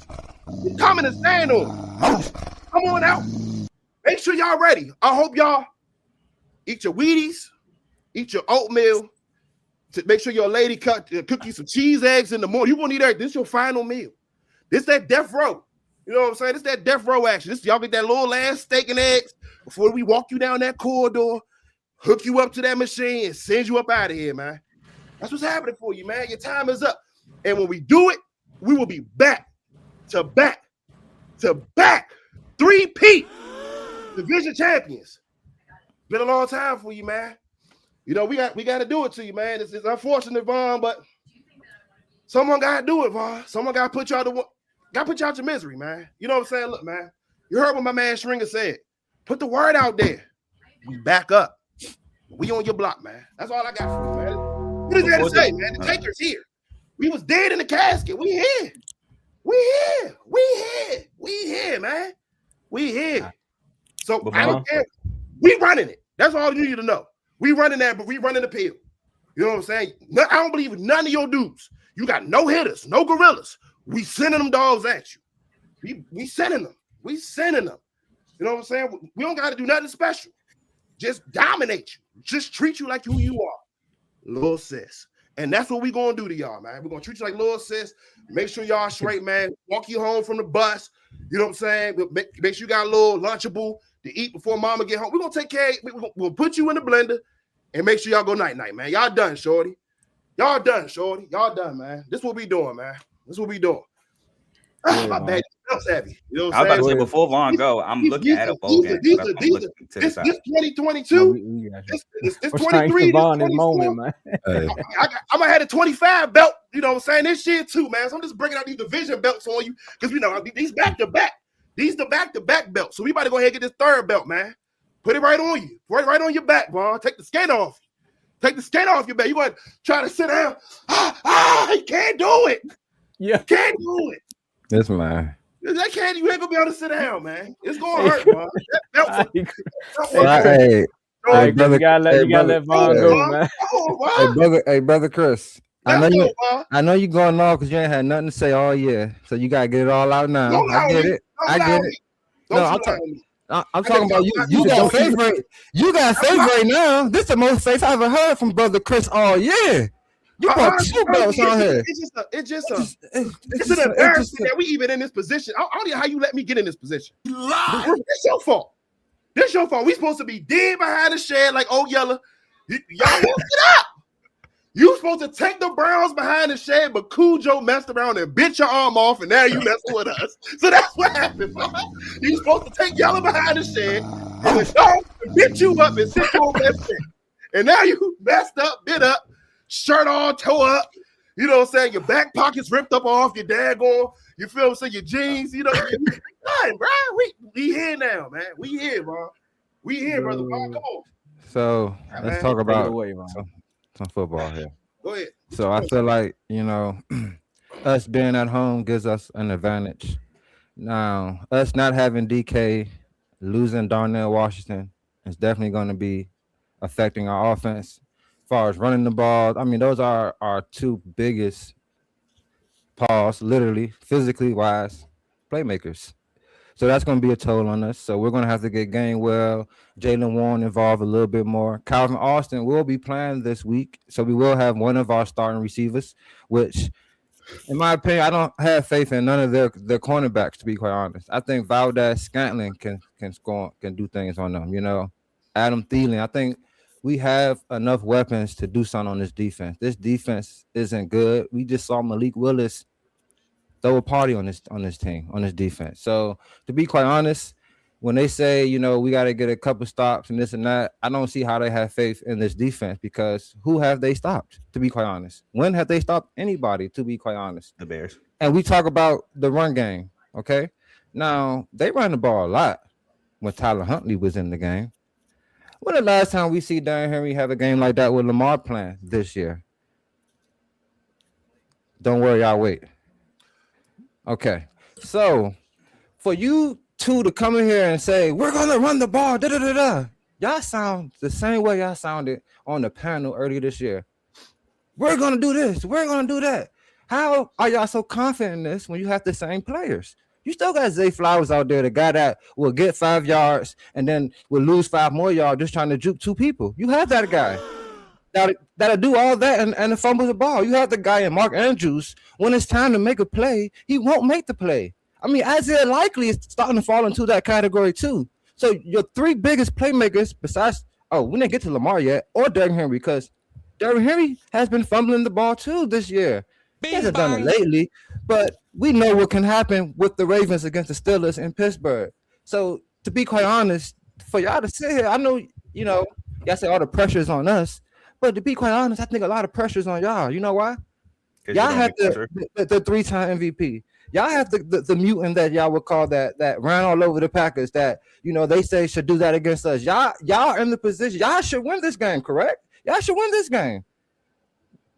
We coming to stand on it. Come on out. Make sure y'all ready. I hope y'all eat your Wheaties, eat your oatmeal. To make sure your lady cook you some cheese eggs in the morning. You won't eat that. This is your final meal. This that death row. You know what I'm saying? This that death row action. This y'all get that little last steak and eggs before we walk you down that corridor, hook you up to that machine, and send you up out of here, man. That's what's happening for you, man. Your time is up. And when we do it, we will be back to back. 3-peat division champions. Been a long time for you, man. We got to do it to you, man. It's unfortunate, Vaughn, but someone got to do it, Vaughn. Someone got to put y'all out your misery, man. You know what I'm saying? Look, man, you heard what my man Stringer said. Put the word out there. We back up. We on your block, man. That's all I got for you, man. What is that to say, man? The taker's here. We was dead in the casket. We here. We here, man. We here. So I don't care. We running it. That's all you need to know. We running that, but we running the pill. You know what I'm saying? I don't believe in none of your dudes. You got no hitters, no gorillas. We sending them dogs at you. We sending them. We sending them. You know what I'm saying? We don't got to do nothing special. Just dominate you. Just treat you like who you are. Little sis. And that's what we going to do to y'all, man. We're going to treat you like little sis. Make sure y'all straight, man. Walk you home from the bus. You know what I'm saying? Make sure you got a little Lunchable to eat before mama get home. We're going to take care of you. We'll put you in the blender and make sure y'all go night-night, man. Y'all done, shorty. Y'all done, man. This what we doing, man. This what we doing. My bad. Belts heavy. You know what I'm saying? I was about to say, before Vaughn go, I'm looking at a bowl game. This 2022. This 23. Vaughn in moment, man. I might have a 25 belt. You know what I'm saying? This shit too, man. So I'm just bringing out these division belts on you because these back-to-back. These the back-to-back belts. So we about to go ahead and get this third belt, man. Put it right on you. Right on your back, Vaughn. Take the skate off. Take the skate off your back. You want to try to sit down. You can't do it. Yeah. Can't do it. That's mine. You ain't gonna be able to sit down, man. It's gonna hurt, bro. Hey, brother, you gotta let Vaughn go, man. Hey, brother Chris. I know you going off because you ain't had nothing to say all year, so you gotta get it all out now. I get it. No, I'm talking about you. You got favorite. You got favorite now. This is the most faith I ever heard from brother Chris all year. You got 2 belts on here. It's just an embarrassment that we even in this position. I don't know how you let me get in this position. It's your fault. This your fault. We supposed to be dead behind the shed like old Yeller. Y'all messed it up. You supposed to take the Browns behind the shed, but Cujo messed around and bit your arm off, and now you messing with us. So that's what happened. You supposed to take Yeller behind the shed, and the dog bit you up and sit on that shit. And now you messed up, bit up, shirt all tore up. You know what I'm saying? Your back pockets ripped up off your daggone. You feel what I'm saying? Your jeans, you know. Done, bro. We here now, man. We here, bro. We here, brother. Come on. So let's talk about some football here. Go ahead. So I feel like, us being at home gives us an advantage. Now, us not having DK, losing Darnell Washington is definitely going to be affecting our offense. As far as running the ball, I mean, those are our 2 biggest literally, physically wise, playmakers. So that's going to be a toll on us. So we're going to have to get Gainwell, Jalen Warren involved a little bit more. Calvin Austin will be playing this week. So we will have one of our starting receivers, which, in my opinion, I don't have faith in none of their cornerbacks, to be quite honest. I think Valdez-Scantling can do things on them. You know, Adam Thielen. I think we have enough weapons to do something on this defense. This defense isn't good. We just saw Malik Willis throw a party on this team, on this defense. So to be quite honest, when they say, you know, we got to get a couple stops and this and that, I don't see how they have faith in this defense, because who have they stopped, to be quite honest? When have they stopped anybody, to be quite honest? The Bears. And we talk about the run game, okay? Now, they run the ball a lot when Tyler Huntley was in the game. When the last time we see Derrick Henry have a game like that with Lamar playing this year? Don't worry, I'll wait. Okay, so for you two to come in here and say, we're going to run the ball, y'all sound the same way y'all sounded on the panel earlier this year. We're going to do this. We're going to do that. How are y'all so confident in this when you have the same players? You still got Zay Flowers out there, the guy that will get 5 yards and then will lose 5 more yards just trying to juke 2 people. You have that guy that'll do all that and fumble the ball. You have the guy in Mark Andrews. When it's time to make a play, he won't make the play. I mean, Isaiah Likely is starting to fall into that category too. So your 3 biggest playmakers, besides, we didn't get to Lamar yet, or Derrick Henry, because Derrick Henry has been fumbling the ball too this year. He hasn't done it lately, but we know what can happen with the Ravens against the Steelers in Pittsburgh. So to be quite honest, for y'all to sit here, I know, you know, y'all say all the pressure is on us, but to be quite honest, I think a lot of pressure is on y'all. You know why? Y'all have the 3-time MVP. Y'all have the mutant that y'all would call that ran all over the Packers, that, you know, they say should do that against us. Y'all in the position. Y'all should win this game, correct? Y'all should win this game.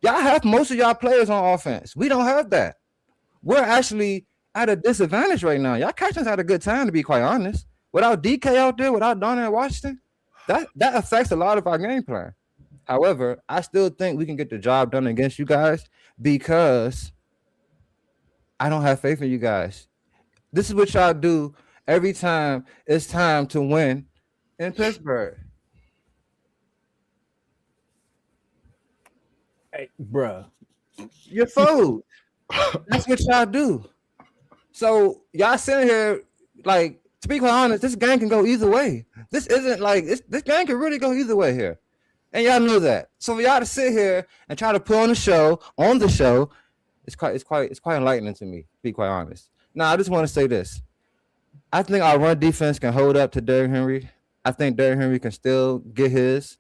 Y'all have most of y'all players on offense. We don't have that. We're actually at a disadvantage right now. Y'all Cowboys had a good time, to be quite honest. Without DK out there, without Darnell Washington, that affects a lot of our game plan. However, I still think we can get the job done against you guys, because I don't have faith in you guys. This is what y'all do every time it's time to win in Pittsburgh. Hey, bruh. You're food. That's what y'all do. So y'all sitting here, like, to be quite honest, this game can go either way. This isn't like this game can really go either way here. And y'all know that. So for y'all to sit here and try to put on the show, it's quite enlightening to me, to be quite honest. Now, I just want to say this. I think our run defense can hold up to Derrick Henry. I think Derrick Henry can still get his.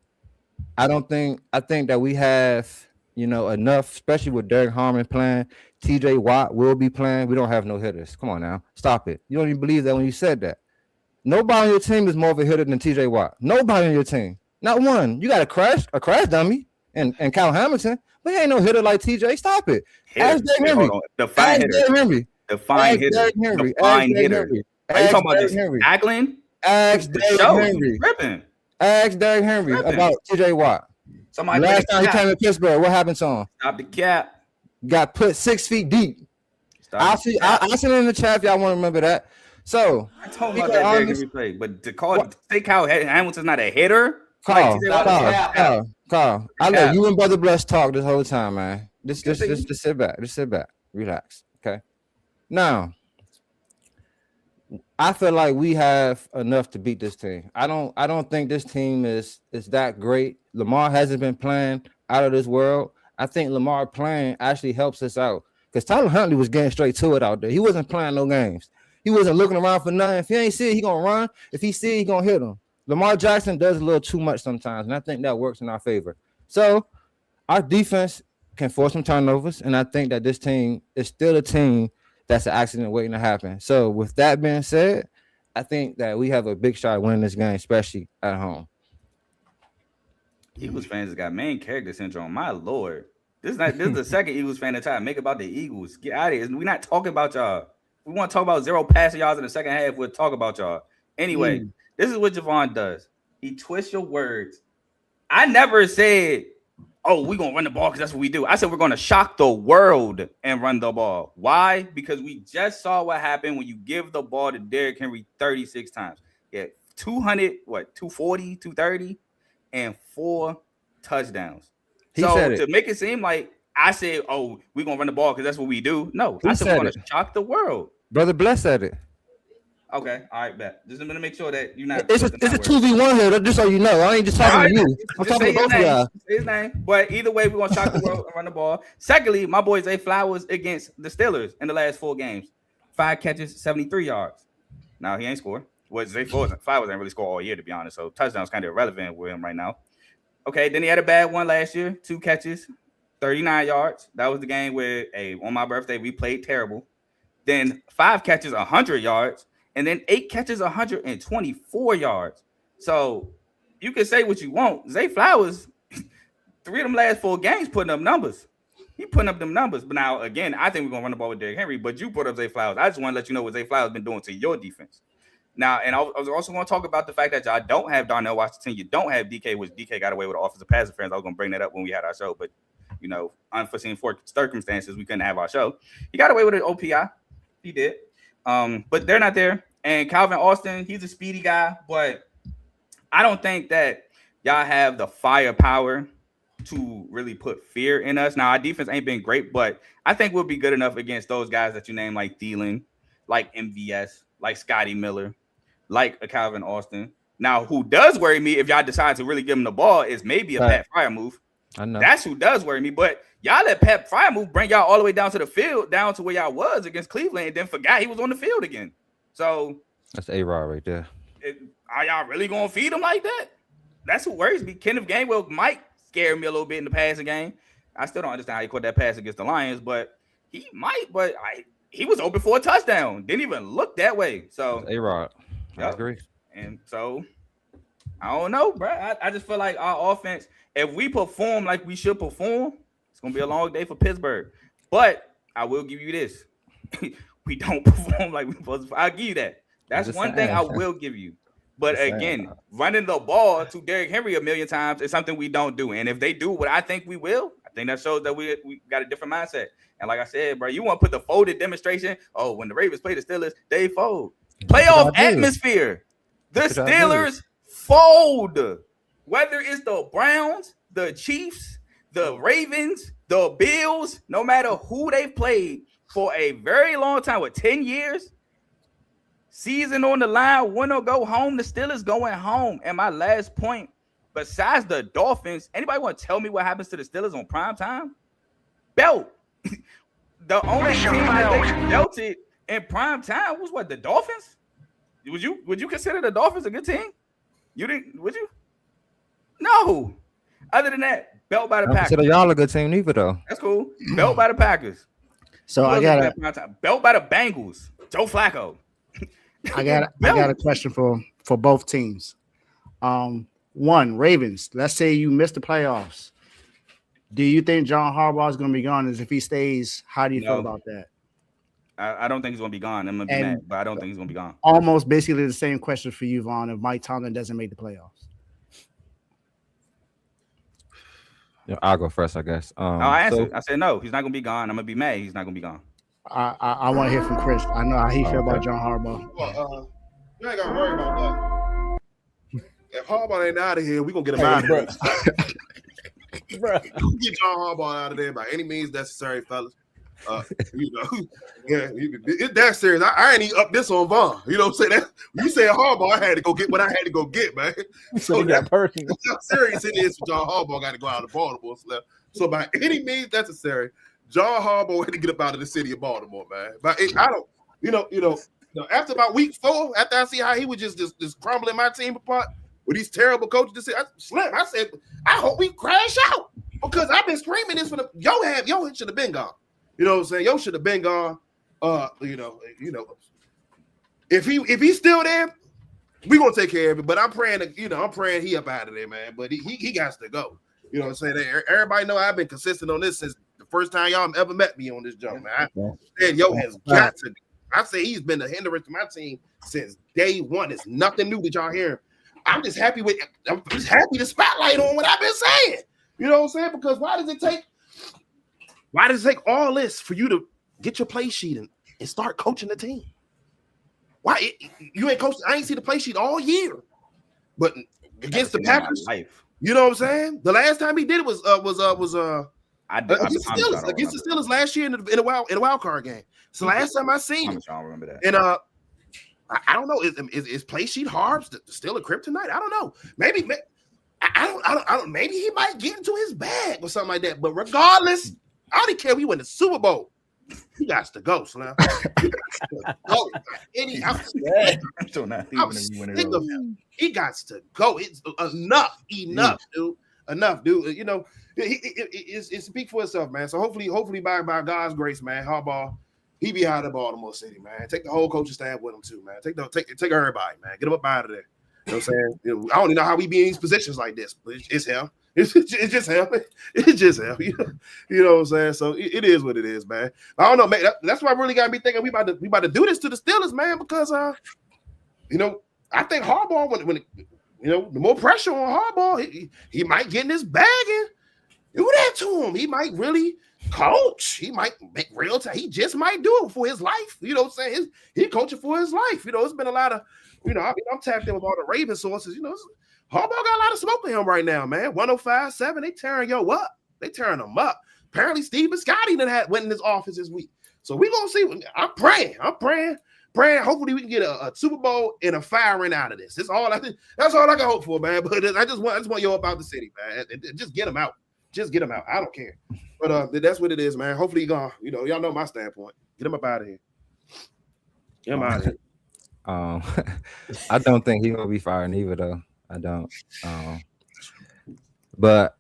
I think that we have, you know, enough, especially with Derek Harmon playing. TJ Watt will be playing. We don't have no hitters. Come on now. Stop it. You don't even believe that when you said that. Nobody on your team is more of a hitter than TJ Watt. Nobody on your team. Not one. You got a crash dummy and Kyle Hamilton, but he ain't no hitter like TJ. Stop it. Ask Derrick Henry. Define hitter. Define hitter. Define hitter. Are you talking about this Aglin? Ask Derrick Henry. Ask Derrick Henry about TJ Watt. Last time he came to Pittsburgh, what happened to him? Stop the cap. Got put 6 feet deep. I'll send it in the chat if y'all want to remember that. So I told about that Derrick Henry play, but to say Kyle Hamilton's not a hitter. Carl, I let you and Brother Bless talk this whole time, man. Just sit back. Just sit back. Relax. Okay. Now, I feel like we have enough to beat this team. I don't think this team is that great. Lamar hasn't been playing out of this world. I think Lamar playing actually helps us out, because Tyler Huntley was getting straight to it out there. He wasn't playing no games. He wasn't looking around for nothing. If he ain't see it, he gonna run. If he see it, he gonna hit him. Lamar Jackson does a little too much sometimes, and I think that works in our favor. So our defense can force some turnovers, and I think that this team is still a team that's an accident waiting to happen. So with that being said, I think that we have a big shot at winning this game, especially at home. Eagles fans got main character syndrome. My Lord. This is the second Eagles fan to try to make about the Eagles. Get out of here. We're not talking about y'all. We want to talk about 0 passing yards in the second half. We'll talk about y'all. Anyway, This is what Javon does. He twists your words. I never said oh, we're going to run the ball because that's what we do. I said we're going to shock the world and run the ball. Why? Because we just saw what happened when you give the ball to Derrick Henry 36 times. Yeah, 240, 230, and 4 touchdowns. To make it seem like I said, oh, we're going to run the ball because that's what we do. No, I said we're going to shock the world. Brother Bless said it. Okay, all right, bet. Just going to make sure that you're not. It's a 2v1 here, just so you know. I ain't just talking to you. I'm talking to both of y'all. His name. But either way, we're going to shock the world and run the ball. Secondly, my boy Zay Flowers against the Steelers in the last 4 games. 5 catches, 73 yards. Now, he ain't scored. Well, Zay Flowers ain't really scored all year, to be honest. So touchdown's kind of irrelevant with him right now. Okay, then he had a bad one last year. 2 catches, 39 yards. That was the game where, on my birthday, we played terrible. Then 5 catches, 100 yards. And then 8 catches, 124 yards. So you can say what you want. Zay Flowers, 3 of them last 4 games putting up numbers. He putting up them numbers. But now, again, I think we're going to run the ball with Derrick Henry. But you put up Zay Flowers. I just want to let you know what Zay Flowers been doing to your defense. Now, and I was also going to talk about the fact that y'all don't have Darnell Washington. You don't have DK, which DK got away with offensive pass interference. I was going to bring that up when we had our show. But, unforeseen circumstances, we couldn't have our show. He got away with an OPI. He did. But they're not there. And Calvin Austin, he's a speedy guy, but I don't think that y'all have the firepower to really put fear in us. Now, our defense ain't been great, but I think we'll be good enough against those guys that you name, like Thielen, like MVS, like Scotty Miller, like a Calvin Austin. Now, who does worry me if y'all decide to really give him the ball is maybe a Pat Freiermuth. I know. That's who does worry me, but y'all let Pat Freiermuth bring y'all all the way down to the field, down to where y'all was against Cleveland, and then forgot he was on the field again. So that's A-Rod right there. Are y'all really going to feed him like that? That's what worries me. Kenneth Gainwell might scare me a little bit in the passing game. I still don't understand how he caught that pass against the Lions, but he might. But he was open for a touchdown. Didn't even look that way. So A-Rod. I agree. And so I don't know, bro. I just feel like our offense, if we perform like we should perform, it's going to be a long day for Pittsburgh. But I will give you this. We don't perform like we're supposed to. I'll give you that. That's one thing I will give you. But again, running the ball to Derrick Henry a million times is something we don't do. And if they do what I think we will, I think that shows that we got a different mindset. And like I said, bro, you want to put the folded demonstration. Oh, when the Ravens play the Steelers, they fold. Playoff atmosphere. The Steelers fold. Whether it's the Browns, the Chiefs, the Ravens, the Bills, no matter who they've played for a very long time, with 10 years, season on the line, win or go home, the Steelers going home. And my last point, besides the Dolphins, anybody want to tell me what happens to the Steelers on prime time? Belt. The only team that they belted in prime time was what, the Dolphins? Would you consider the Dolphins a good team? You didn't, would you? No. Other than that, belt by the Packers. Consider y'all a good team neither, though. That's cool. Belt by the Packers. So I got belt by the Bengals. Joe Flacco. I got a question for both teams. One, Ravens. Let's say you missed the playoffs. Do you think John Harbaugh is going to be gone? As if he stays, how do you feel about that? I don't think he's going to be gone. I'm going to be mad, but I don't think he's going to be gone. Almost basically the same question for you, Vaughn, if Mike Tomlin doesn't make the playoffs. Yeah, I'll go first, I guess. I answered. I said no. He's not going to be gone. I'm going to be mad. He's not going to be gone. I want to hear from Chris. I know how he feel about John Harbaugh. Well, you ain't got to worry about that. If Harbaugh ain't out of here, we're going to get him out of here. Get John Harbaugh out of there by any means necessary, fellas. It's that serious. I ain't even up this on Vaughn. You know what I'm saying? When you said Harbaugh, I had to go get what I had to go get, man. So he got personal. That's how serious it is for John Harbaugh. Got to go out of Baltimore. So by any means necessary, John Harbaugh had to get up out of the city of Baltimore, man. But I don't, after about week 4, after I see how he was just crumbling my team apart with these terrible coaches, I said, I hope we crash out because I've been screaming this for the yo should have been gone. You know what I'm saying? Yo should have been gone. If he's still there, we're gonna take care of it. But I'm praying he up out of there, man. But he got to go. You know what I'm saying? Everybody know I've been consistent on this since the first time y'all ever met me on this jump, man. I said yo has got to. I say he's been a hindrance to my team since day one. It's nothing new that y'all hearing. I'm just happy to spotlight on what I've been saying. You know what I'm saying? Because why does it take all this for you to get your play sheet and start coaching the team? Why you ain't coached? I ain't see the play sheet all year, but against the Packers, you know what I'm saying? The last time he did it was against the Steelers last year in a wild card game. So last time I seen it, I remember that. And I don't know, is play sheet hard still a kryptonite? I don't know. Maybe I don't. Maybe he might get into his bag or something like that. But regardless, I don't care. We win the Super Bowl. He got to go, Slim. He got to go. It's enough, dude. Enough, dude. You know, it speaks for itself, man. So hopefully by God's grace, man, Harbaugh, he be out of Baltimore City, man. Take the whole coaching staff with him too, man. Take everybody, man. Get him up out of there. You know what I'm saying? I don't even know how we be in these positions like this, but it's him. It's just him. It's just him. You know what I'm saying? So it is what it is, man. I don't know, man. That's why I really got to be thinking we about to do this to the Steelers, man, because you know, I think Harbaugh when you know, the more pressure on Harbaugh, he might get in his bag and do that to him. He might really coach. He might make real time. He just might do it for his life. You know what I'm saying? He coaching for his life. You know, it's been a lot of, you know, I'm tapped in with all the Raven sources. You know, Harbaugh got a lot of smoke with him right now, man. 105.7, they tearing up. They tearing him up. Apparently, Steve Biscotti went in his office this week. So we're going to see. I'm praying. Hopefully we can get a Super Bowl and a firing out of this. That's all I can hope for, man. But I just want you up out the city, man. Just get them out. Just get them out. I don't care. But that's what it is, man. Hopefully you're gone. You know, y'all know my standpoint. Get him up out of here. Get him out of here. I don't think he's gonna be fired either, though. I don't. But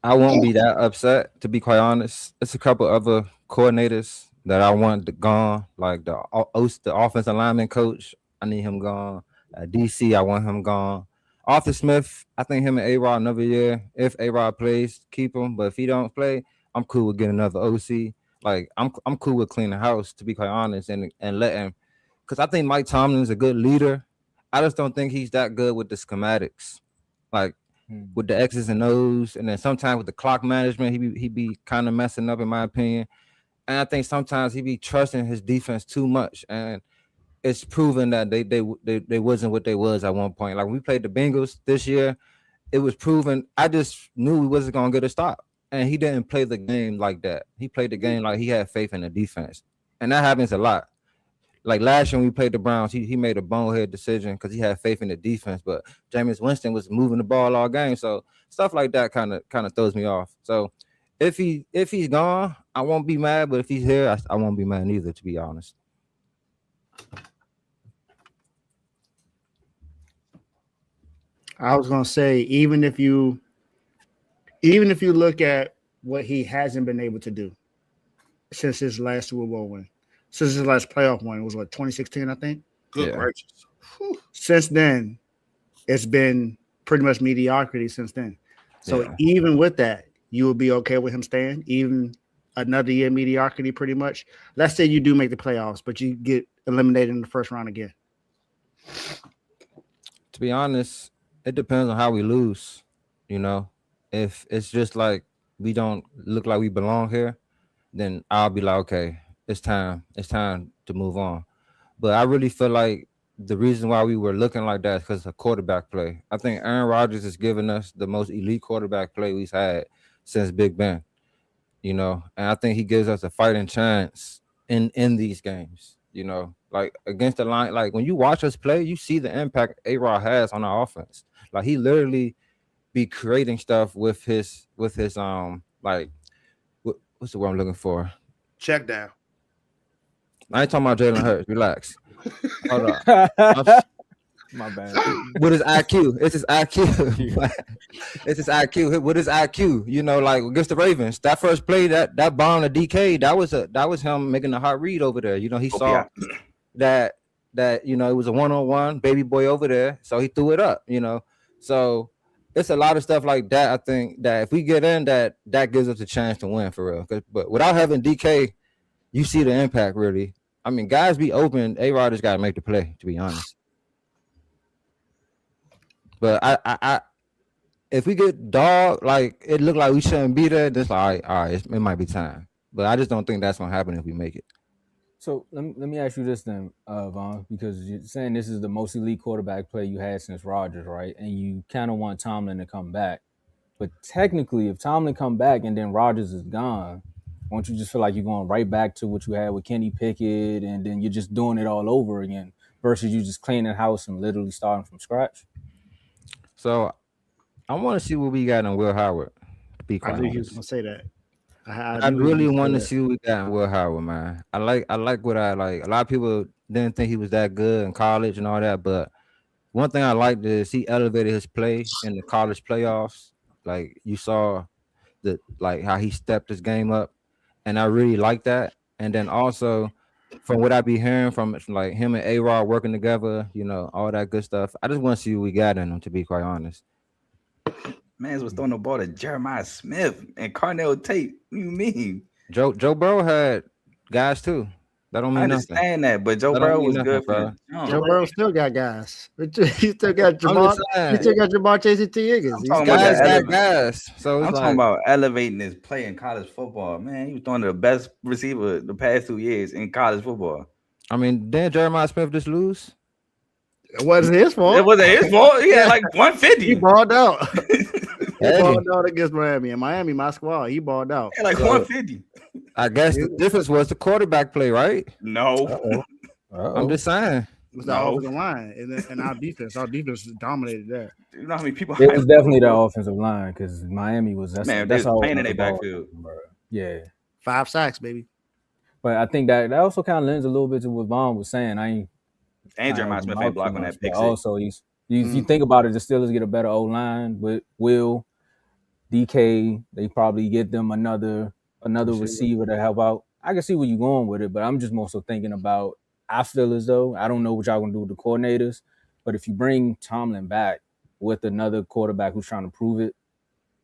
I won't be that upset, to be quite honest. It's a couple other coordinators that I want gone, like the offensive lineman coach. I need him gone. DC, I want him gone. Arthur Smith, I think him and A-Rod another year. If A-Rod plays, keep him. But if he don't play, I'm cool with getting another OC. Like I'm cool with cleaning the house, to be quite honest, and letting, because I think Mike Tomlin's a good leader. I just don't think he's that good with the schematics, like with the X's and O's, and then sometimes with the clock management, he be kind of messing up, in my opinion. And I think sometimes he be trusting his defense too much, and it's proven that they wasn't what they was at one point. Like when we played the Bengals this year, it was proven. I just knew we wasn't gonna get a stop, and he didn't play the game like that. He played the game like he had faith in the defense, and that happens a lot. Like last year when we played the Browns, he made a bonehead decision because he had faith in the defense, but Jameis Winston was moving the ball all game, so stuff like that kind of throws me off. So if he's gone, I won't be mad, but if he's here, I won't be mad neither, to be honest. I was gonna say, even if you look at what he hasn't been able to do since his last Super Bowl win, since his last playoff win, it was what, 2016, I think. Good gracious. Since then, it's been pretty much mediocrity since then. So even with that, you would be okay with him staying, even another year mediocrity, pretty much. Let's say you do make the playoffs, but you get eliminated in the first round again. To be honest, it depends on how we lose. You know, if it's just like we don't look like we belong here, then I'll be like, okay, it's time to move on. But I really feel like the reason why we were looking like that is because of quarterback play. I think Aaron Rodgers is giving us the most elite quarterback play we've had since Big Ben, you know, and I think he gives us a fighting chance in these games, you know, like against the line. Like when you watch us play, you see the impact A-Rod has on our offense. Like he literally be creating stuff with his like what's the word I'm looking for? Check down. I ain't talking about Jalen Hurts. Relax. Hold on. My bad. With his IQ. It's his IQ. It's his IQ. With his IQ, you know, like against the Ravens, that first play, that bomb to DK, that was him making a hot read over there. You know, he saw that you know, it was a one-on-one baby boy over there, so he threw it up, you know. So it's a lot of stuff like that. I think that if we get in, that gives us a chance to win for real. But without having DK, you see the impact really. I mean, guys be open. A-Rod just got to make the play, to be honest. But if we get dog, like it looked like we shouldn't be there, then it's like, all right, it might be time. But I just don't think that's gonna happen if we make it. So let me ask you this then, Vaughn, because you're saying this is the most elite quarterback play you had since Rodgers, right? And you kind of want Tomlin to come back. But technically, if Tomlin come back and then Rodgers is gone, won't you just feel like you're going right back to what you had with Kenny Pickett, and then you're just doing it all over again versus you just cleaning house and literally starting from scratch? So I want to see what we got in Will Howard. To be I quite knew you was honest, gonna say that. I really want to see what we got in Will Howard, man. I like what I like. A lot of people didn't think he was that good in college and all that, but one thing I liked is he elevated his play in the college playoffs. Like you saw like how he stepped his game up, and I really like that. And then also from what I be hearing from like him and A-Rod working together, you know, all that good stuff. I just want to see what we got in him, to be quite honest. Mans was throwing the ball to Jeremiah Smith and Carnell Tate. What do you mean? Joe Burrow had guys too. That don't mean I understand nothing. that, but Joe Burrow was good for Joe Burrow still got guys. He still got Jamar. He still got Jamar Chase and T. Higgins. I'm talking Guys about got guys. So I'm it's talking about elevating his play in college football. Man, he was throwing the best receiver the past 2 years in college football. I mean, didn't Jeremiah Smith just lose? It wasn't his fault. It wasn't his fault. He had like 150. He balled out. Hey. He balled out against Miami. And Miami, my squad, he balled out. He had like 150. I guess the difference was the quarterback play, right? No. I'm just saying. It was the offensive line and our defense. Our defense dominated that. You know how many people? It was definitely the offensive line because Miami was that's all playing in their backfield. Yeah, 5 sacks, baby. But I think that also kind of lends a little bit to what Vaughn was saying. And Jeremiah Smith ain't blocking that pick. Also, you think about it, the Steelers get a better O line with Will, DK. They probably get them another receiver to help out. I can see where you're going with it, but I'm just more so thinking about. I feel as though I don't know what y'all gonna do with the coordinators, but if you bring Tomlin back with another quarterback who's trying to prove it,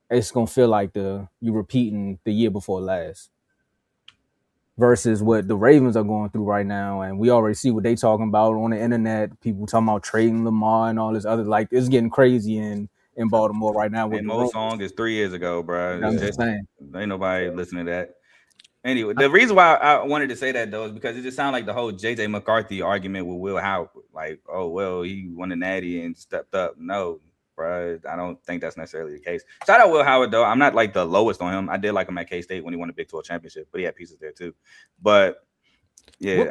it's gonna feel like you repeating the year before last. Versus what the Ravens are going through right now, and we already see what they talking about on the internet. People talking about trading Lamar and all this other, like it's getting crazy in Baltimore right now. And Mo's song is 3 years ago, bro. I'm just saying, ain't nobody listening to that. Anyway, the reason why I wanted to say that though is because it just sounded like the whole JJ McCarthy argument with Will Howard. Like, oh well, he won the natty and stepped up. No, bro, I don't think that's necessarily the case. Shout out Will Howard though. I'm not like the lowest on him. I did like him at K-State when he won the Big 12 championship, but he had pieces there too. But yeah,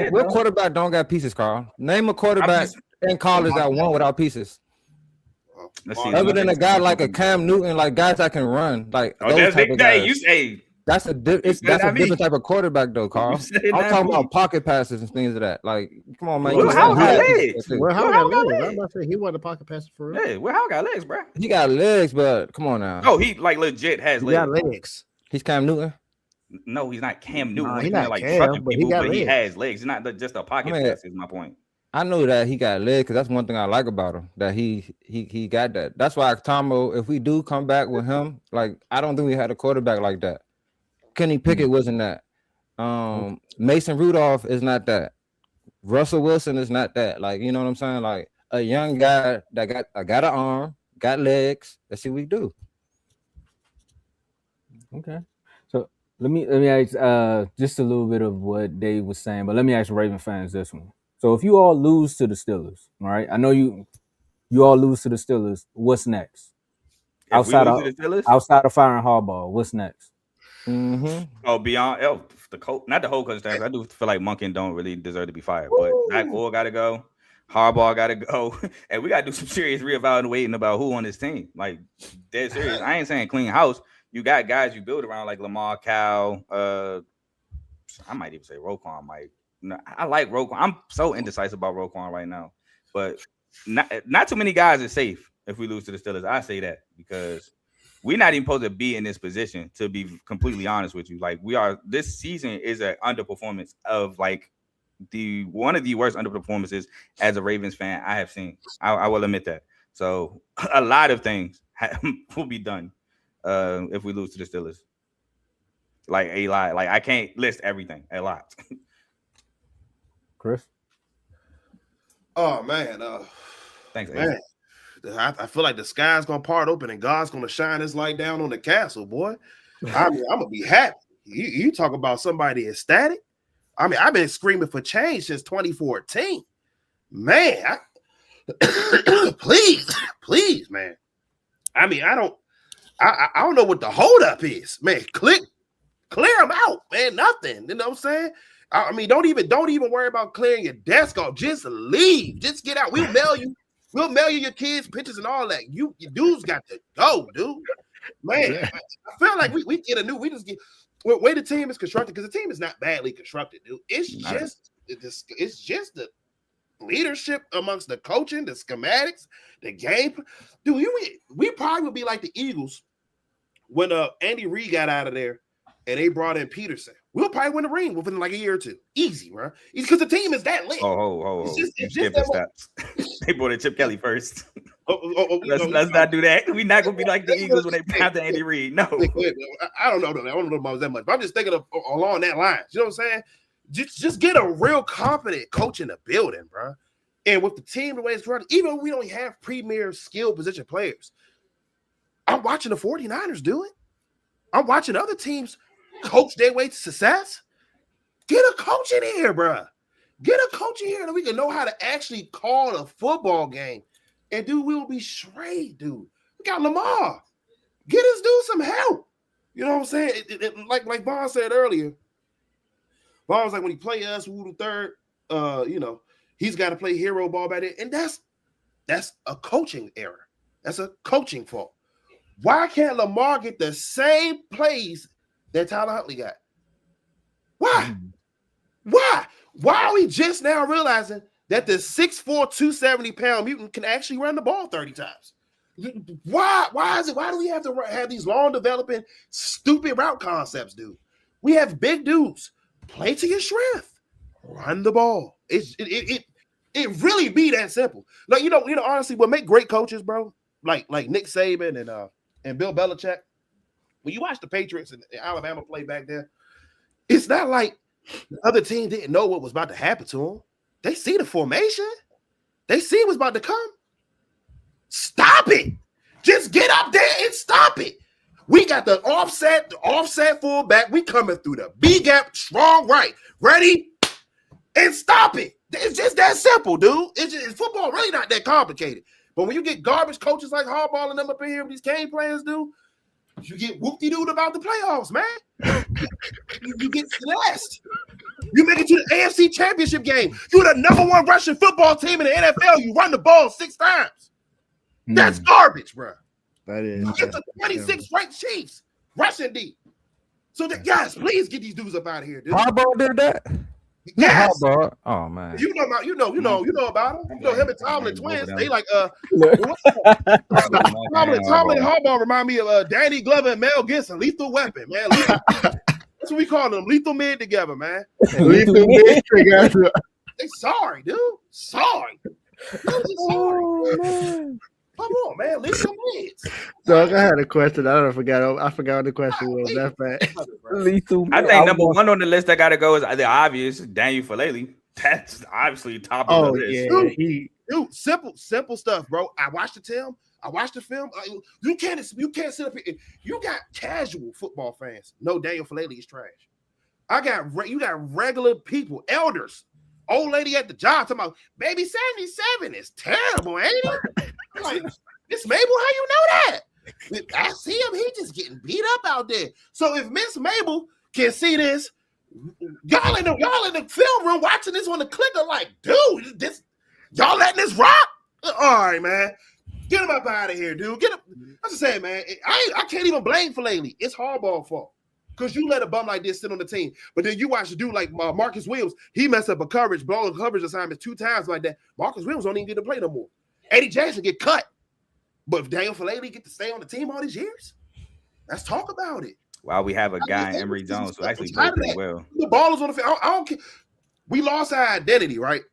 what quarterback don't got pieces, Carl? Name a quarterback in college that won without pieces. Other than a guy like a Cam Newton, like guys that can run, like those type of guys. You say. That's a different type of quarterback, though, Carl. I'm talking about pocket passes and things of that. Like, come on, man. Will Howard got legs. Will Howard got legs. I'm about to say he wasn't a pocket passer for real. Yeah, Will Howard got legs, bro. He got legs, but come on now. Oh, he like legit has legs. He got legs. He's Cam Newton. No, he's not Cam Newton. Nah, he's not like Cam, trucking but people, but legs. he has legs. He's not just a pocket passer. Is my point. I know that he got legs because that's one thing I like about him. That he got that. That's why Tomo, if we do come back with him, like I don't think we had a quarterback like that. Kenny Pickett wasn't that. Mason Rudolph is not that. Russell Wilson is not that. Like, you know what I'm saying? Like a young guy that got an arm, got legs. Let's see what we do. Okay. So let me ask just a little bit of what Dave was saying, but let me ask Raven fans this one. So if you all lose to the Steelers, all right? I know you all lose to the Steelers. What's next? Outside of firing Harbaugh, what's next? Mm-hmm. Oh, beyond the coach, not the whole coach staff. I do feel like Monken don't really deserve to be fired, but Zach Orr got to go, Harbaugh got to go, and we got to do some serious reevaluating about who on this team. Like dead serious. I ain't saying clean house. You got guys you build around like Lamar, Cal. I might even say Roquan. I like Roquan. I'm so indecisive about Roquan right now, but not too many guys are safe if we lose to the Steelers. I say that because. We're not even supposed to be in this position, to be completely honest with you. Like we are, this season is an underperformance of like one of the worst underperformances as a Ravens fan I have seen. I will admit that. So a lot of things will be done if we lose to the Steelers. Like a lot. Like I can't list everything. A lot. Chris? Oh man. Thanks, man. I feel like the sky's gonna part open and God's gonna shine his light down on the castle, boy. I mean, I'm gonna be happy. You talk about somebody ecstatic. I mean, I've been screaming for change since 2014. Man, please, man. I mean, I don't know what the holdup is, man. Clear them out, man. Nothing. You know what I'm saying? I mean, don't even worry about clearing your desk off. Just leave. Just get out. We'll mail you your kids pictures and all that. You dudes got to go, dude. Man, I feel like we get way the team is constructed, because the team is not badly constructed, dude. It's just the leadership amongst the coaching, the schematics, the game. Dude, we probably would be like the Eagles when Andy Reid got out of there and they brought in Peterson. We'll probably win the ring within like a year or two. Easy, bro. Because the team is that lit. It's just that they brought in Chip Kelly first. Let's not do that. We're not gonna be like the Eagles when they pounded Andy Reid. No, I don't know about that much. But I'm just thinking of along that line. You know what I'm saying? Just get a real competent coach in the building, bro. And with the team the way it's running, even though we don't have premier skill position players, I'm watching the 49ers do it. I'm watching other teams coach their way to success. Get a coach in here, bro. Get a coach in here that we can know how to actually call a football game. And dude, we will be straight, dude. We got Lamar. Get us dude some help. You know what I'm saying? Like Vaughn said earlier. Vaughn was like, when he play us, who the third, he's got to play hero ball back there. And that's a coaching error. That's a coaching fault. Why can't Lamar get the same plays that Tyler Huntley got? Why? Why are we just now realizing that the 6'4", 270-pound mutant can actually run the ball 30 times? Why do we have to have these long developing stupid route concepts, dude? We have big dudes. Play to your strength. Run the ball. It really be that simple. Like, honestly, what make great coaches, bro, like Nick Saban and Bill Belichick, when you watch the Patriots and Alabama play back there, it's not like the other team didn't know what was about to happen to them. They see the formation. They see what's about to come. Stop it. Just get up there and stop it. We got the offset fullback. We coming through the B gap, strong right. Ready? And stop it. It's just that simple, dude. It's football really not that complicated. But when you get garbage coaches like Harbaugh and them up in here with these game plans, dude, you get whoop-de-doo about the playoffs, man. you get stressed. You make it to the AFC Championship game. You're the number one Russian football team in the NFL. You run the ball 6 times. That's garbage, bro. That is. You get the 26 ranked Chiefs, Russian D. So, guys, please get these dudes up out of here, dude. Harbaugh did that? Yes. Harbaugh. Oh man. You know about him. You know him and Tomlin twins. They like Tomlin and Harbaugh remind me of Danny Glover and Mel Gibson. Lethal Weapon, man. That's what we call them. Lethal mid together, man. Lethal mid together. They sorry, dude. Sorry. Sorry. Come on, man. Lethal mids. Dog, I had a question. I forgot what the question was. That's bad. Lethal. I think number one on the list that got to go is the obvious Daniel Falele. That's obviously top of the list. Yeah. Dude, simple stuff, bro. I watched the film. You can't sit up here. You got casual football fans. No, Daniel Falele is trash. You got regular people, elders, old lady at the job talking about baby 77 is terrible, ain't it? I'm like, Miss Mabel, how you know that? I see him. He just getting beat up out there. So if Miss Mabel can see this, y'all in the film room watching this on the clicker, like, dude, y'all letting this rock? All right, man. Get him up out of here, dude. Get him. I'm just saying, man. I can't even blame Falele. It's Harbaugh's fault. Because you let a bum like this sit on the team. But then you watch a dude like Marcus Williams. He messed up a blowing coverage assignments 2 times like that. Marcus Williams don't even get to play no more. Eddie Jackson get cut. But if Daniel Falele get to stay on the team all these years, let's talk about it. Wow, we have a guy in Emory Jones who actually played pretty well. The ball is on the field. I don't care. We lost our identity, right?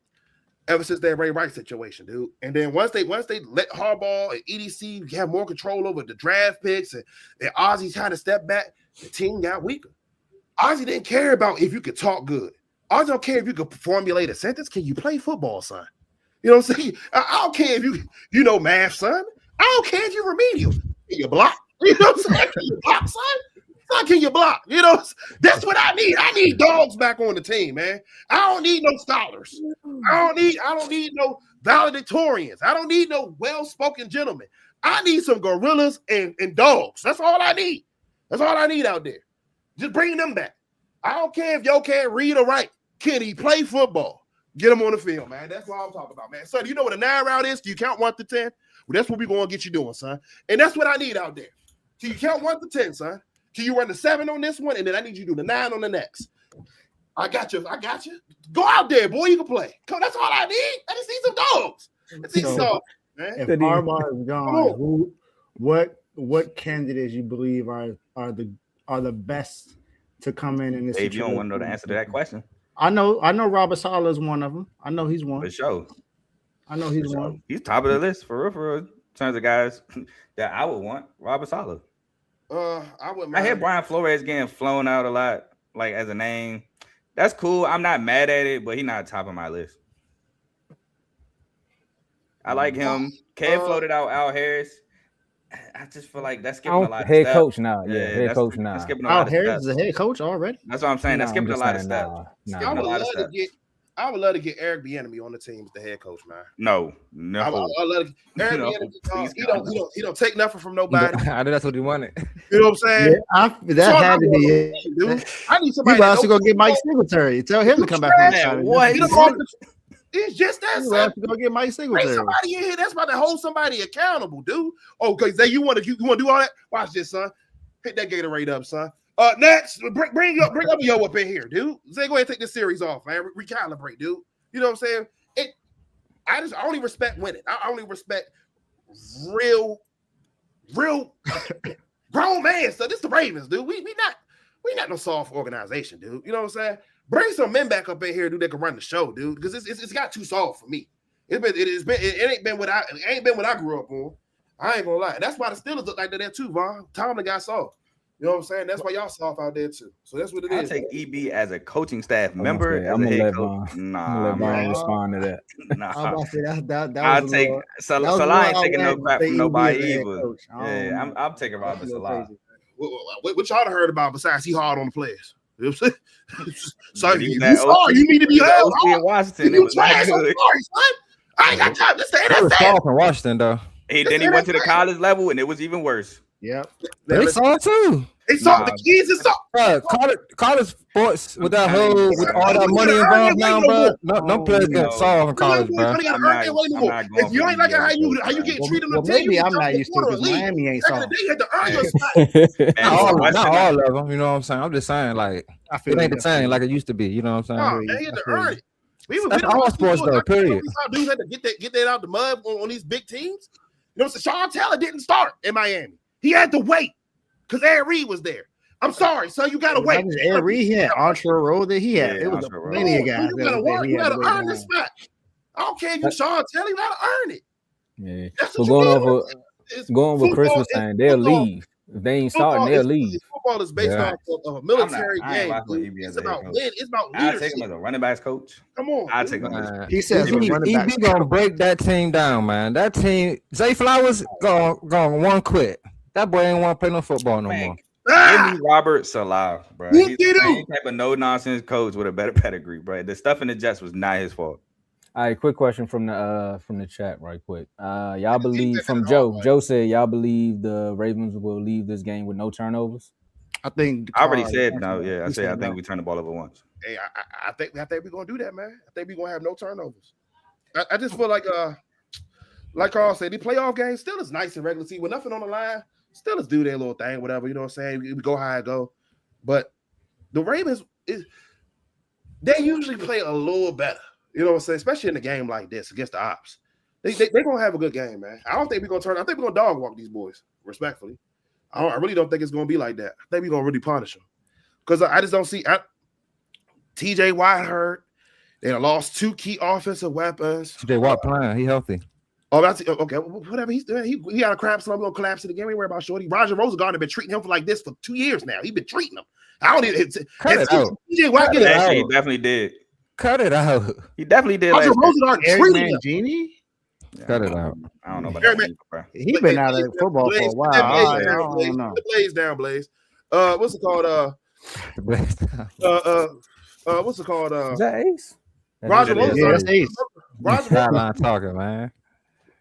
Ever since that Ray Rice situation, dude. And then once they let Harbaugh and EDC have more control over the draft picks and Ozzy tried to step back, the team got weaker. Ozzy didn't care about if you could talk good. Ozzy don't care if you could formulate a sentence. Can you play football, son? You know what I'm saying? I don't care if you know math, son. I don't care if you're remedial. Can you block? You know what I'm saying? Can you block, son? Son, can you block? You know, that's what I need. I need dogs back on the team, man. I don't need no scholars. I don't need no valedictorians. I don't need no well-spoken gentlemen. I need some gorillas and dogs. That's all I need. That's all I need out there. Just bring them back. I don't care if y'all can't read or write. Can he play football? Get him on the field, man. That's what I'm talking about, man. Son, you know what a 9 route is? Do you count 1 to 10? Well, that's what we're going to get you doing, son. And that's what I need out there. Can you count 1 to 10, son? Can you run the 7 on this one? And then I need you to do the 9 on the next. I got you. Go out there, boy. You can play. Come, that's all I need. I just need some dogs. I just need some dogs, man. If Harbaugh is gone, what candidates you believe are the best to come in this? Dave, you don't want to know the answer to that question. I know Robert Saleh is one of them. I know he's one. For sure. I know he's one. He's top of the list for real. In terms of guys that I would want, Robert Saleh. I hear Brian Flores getting flown out a lot, like as a name. That's cool. I'm not mad at it, but he's not top of my list. I like him. Kev floated out Al Harris. I just feel like that's skipping a lot of head steps. Coach now. Yeah, head coach now. Al Harris is a head coach already? That's what I'm saying. That's skipping a lot of steps. I would love to get Eric Bieniemy on the team as the head coach, man. No. I would love to Eric Bieniemy. He don't take nothing from nobody. I know that's what he wanted. You know what I'm saying? Yeah, that had to be it. Dude. I need somebody. You about to go get Mike Singletary. Tell him to come back from the what? It's just that. You have to go get Mike Singletary. Bring somebody in here that's about to hold somebody accountable, dude. Oh, because you want to do all that? Watch this, son. Hit that Gatorade up, son. Next, bring up Yo up in here, dude. Say, go ahead and take this series off, man. Recalibrate, dude. You know what I'm saying? I only respect winning. I only respect real grown man. So this the Ravens, dude. We not no soft organization, dude. You know what I'm saying? Bring some men back up in here, dude, that can run the show, dude. Because it's got too soft for me. It ain't been what I grew up on. I ain't gonna lie. And that's why the Steelers look like they're there too, Vaughn. Tomlin got soft. You know what I'm saying? That's why y'all soft out there too. So that's what it is. I'll take EB as a coaching staff member. I'm gonna let Vaughn respond to that. Nah, I'm about to say that I'll take Salah ain't taking no crap from nobody either. Yeah, I'm taking Robert Salah. What y'all heard about besides he hard on the players? You know what I'm saying? So you need to be held in Washington. It was not good. Sorry, son. I ain't got time. This the NFL. Soft in Washington though. Then he went to the college level and it was even worse. Yep. They saw too. They saw the kids and saw college sports with that with all that money involved now, bro. No players get soft in college, bro. If you ain't like how you get treated, maybe I'm not used to it. Miami ain't soft. They had to earn your spot. Not all of them. You know what I'm saying? I'm just saying, like, it ain't the same like it used to be. You know what I'm saying? They had to earn it. That's all sports though. Period. Dudes had to get that out the mud on these big teams. You know, so Sean Taylor didn't start in Miami. He had to wait because Ed Reed was there. I'm sorry, son. You gotta wait. Ed Reed had Entre Roll that he had. It was plenty of guys. You gotta earn this spot. I don't care if you Sean Taylor, you gotta earn it. Yeah. So going over Christmas time, they'll leave. If they ain't starting, they'll leave. Football is based off of a military game. It's about win. It's about leadership. I'll take him as a running backs coach. Come on. I'll take him as a He says he gonna break that team down, man. That team, Zay Flowers gonna one quit. That boy ain't want to play no football no more. Give me Robert Salah, bro. He's the same type of no-nonsense coach with a better pedigree, bro. The stuff in the Jets was not his fault. All right, quick question from the chat, right quick. Y'all believe from Joe? Joe said y'all believe the Ravens will leave this game with no turnovers. I think I already said no. Yeah, I think we turn the ball over once. Hey, I think we're gonna do that, man. I think we're gonna have no turnovers. I just feel like Carl said, the playoff game still is nice and regular season with nothing on the line. Still is do their little thing, whatever, you know what I'm saying? We go how it go. But the Ravens, they usually play a little better, you know what I'm saying? Especially in a game like this against the Ops. They're going to have a good game, man. I don't think we're going to turn. I think we're going to dog walk these boys, respectfully. I really don't think it's going to be like that. I think we're going to really punish them. Because I just don't see TJ Watt hurt. They lost 2 key offensive weapons. TJ Watt playing. He healthy. Oh, that's okay. Whatever he's doing, he got a crap slump. We're gonna collapse it again. We worry about Shorty. Roger Rosengarten have been treating him for like this for 2 years now. He's been treating him. I don't even. Cut it out. He definitely did. Cut it out. He definitely did. Roger Rosengarten treating him. Genie? Cut it out. I don't know about Hey, that. man. Bro. He been out of football for a while. I don't know. Blaze down, Blaze. What's it called? What's it called? Is that Ace? Roger That is. Yeah, that's Ace. Roger. Sideline talking, man.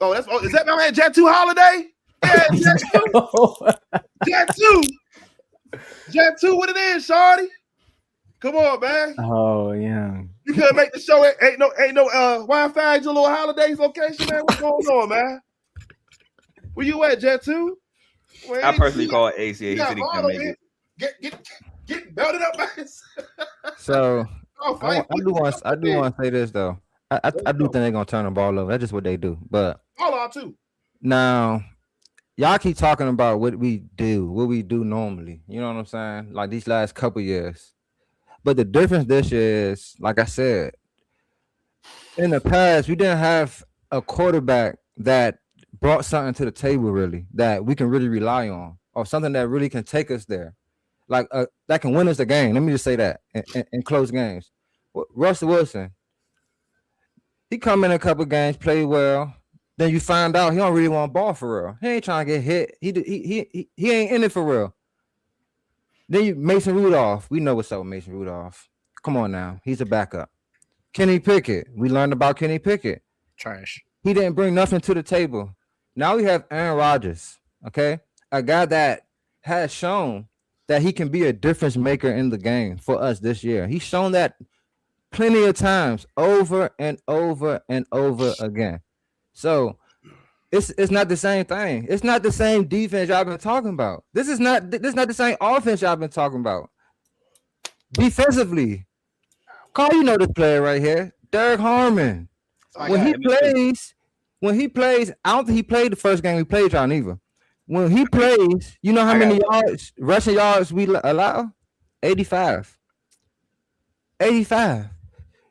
Is that my man Jet 2 Holiday? Yeah, Jet 2. Jet 2. Jet 2, what it is, shorty? Come on, man. Oh yeah. You couldn't make the show. Ain't no Wi-Fi at your little holidays location, man. What's going on, man? Where you at, Jet 2? I personally call it ACA. He said he couldn't make it. Get belted up, man. So Oh, I do want to say this though. I do think they're gonna turn the ball over. That's just what they do. But all on too. now y'all keep talking about what we do normally. You know what I'm saying? Like these last couple years. But the difference this year is, like I said, in the past, we didn't have a quarterback that brought something to the table, really, that we can really rely on, or something that really can take us there, like that can win us the game. Let me just say that in close games. Russell Wilson, he come in a couple games, play well, then you find out he don't really want ball for real. He ain't trying to get hit. He ain't in it for real. Then Mason Rudolph. We know what's up with Mason Rudolph. Come on now. He's a backup. Kenny Pickett. We learned about Kenny Pickett. Trash. He didn't bring nothing to the table. Now we have Aaron Rodgers, okay? A guy that has shown that he can be a difference maker in the game for us this year. He's shown that plenty of times over and over and over again. So it's not the same thing. It's not the same defense y'all been talking about. This is not the same offense y'all been talking about. Defensively, Carl, you know this player right here, Derek Harmon. When he plays, I don't think he played the first game we played y'all neither. When he plays, you know how many yards, rushing yards we allow? 85. 85.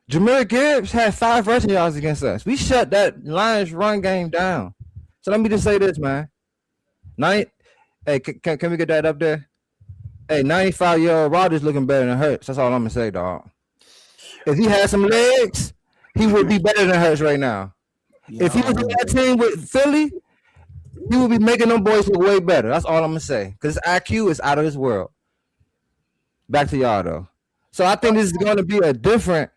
Jameer Gibbs had 5 rushing yards against us. We shut that Lions run game down. So let me just say this, man. Can we get that up there? Hey, 95-year-old Rodgers looking better than Hurts. That's all I'm gonna say, dog. If he had some legs, he would be better than Hurts right now. If he was on that team with Philly, he would be making them boys look way better. That's all I'm gonna say. Because his IQ is out of this world. Back to y'all though. So I think this is gonna be a different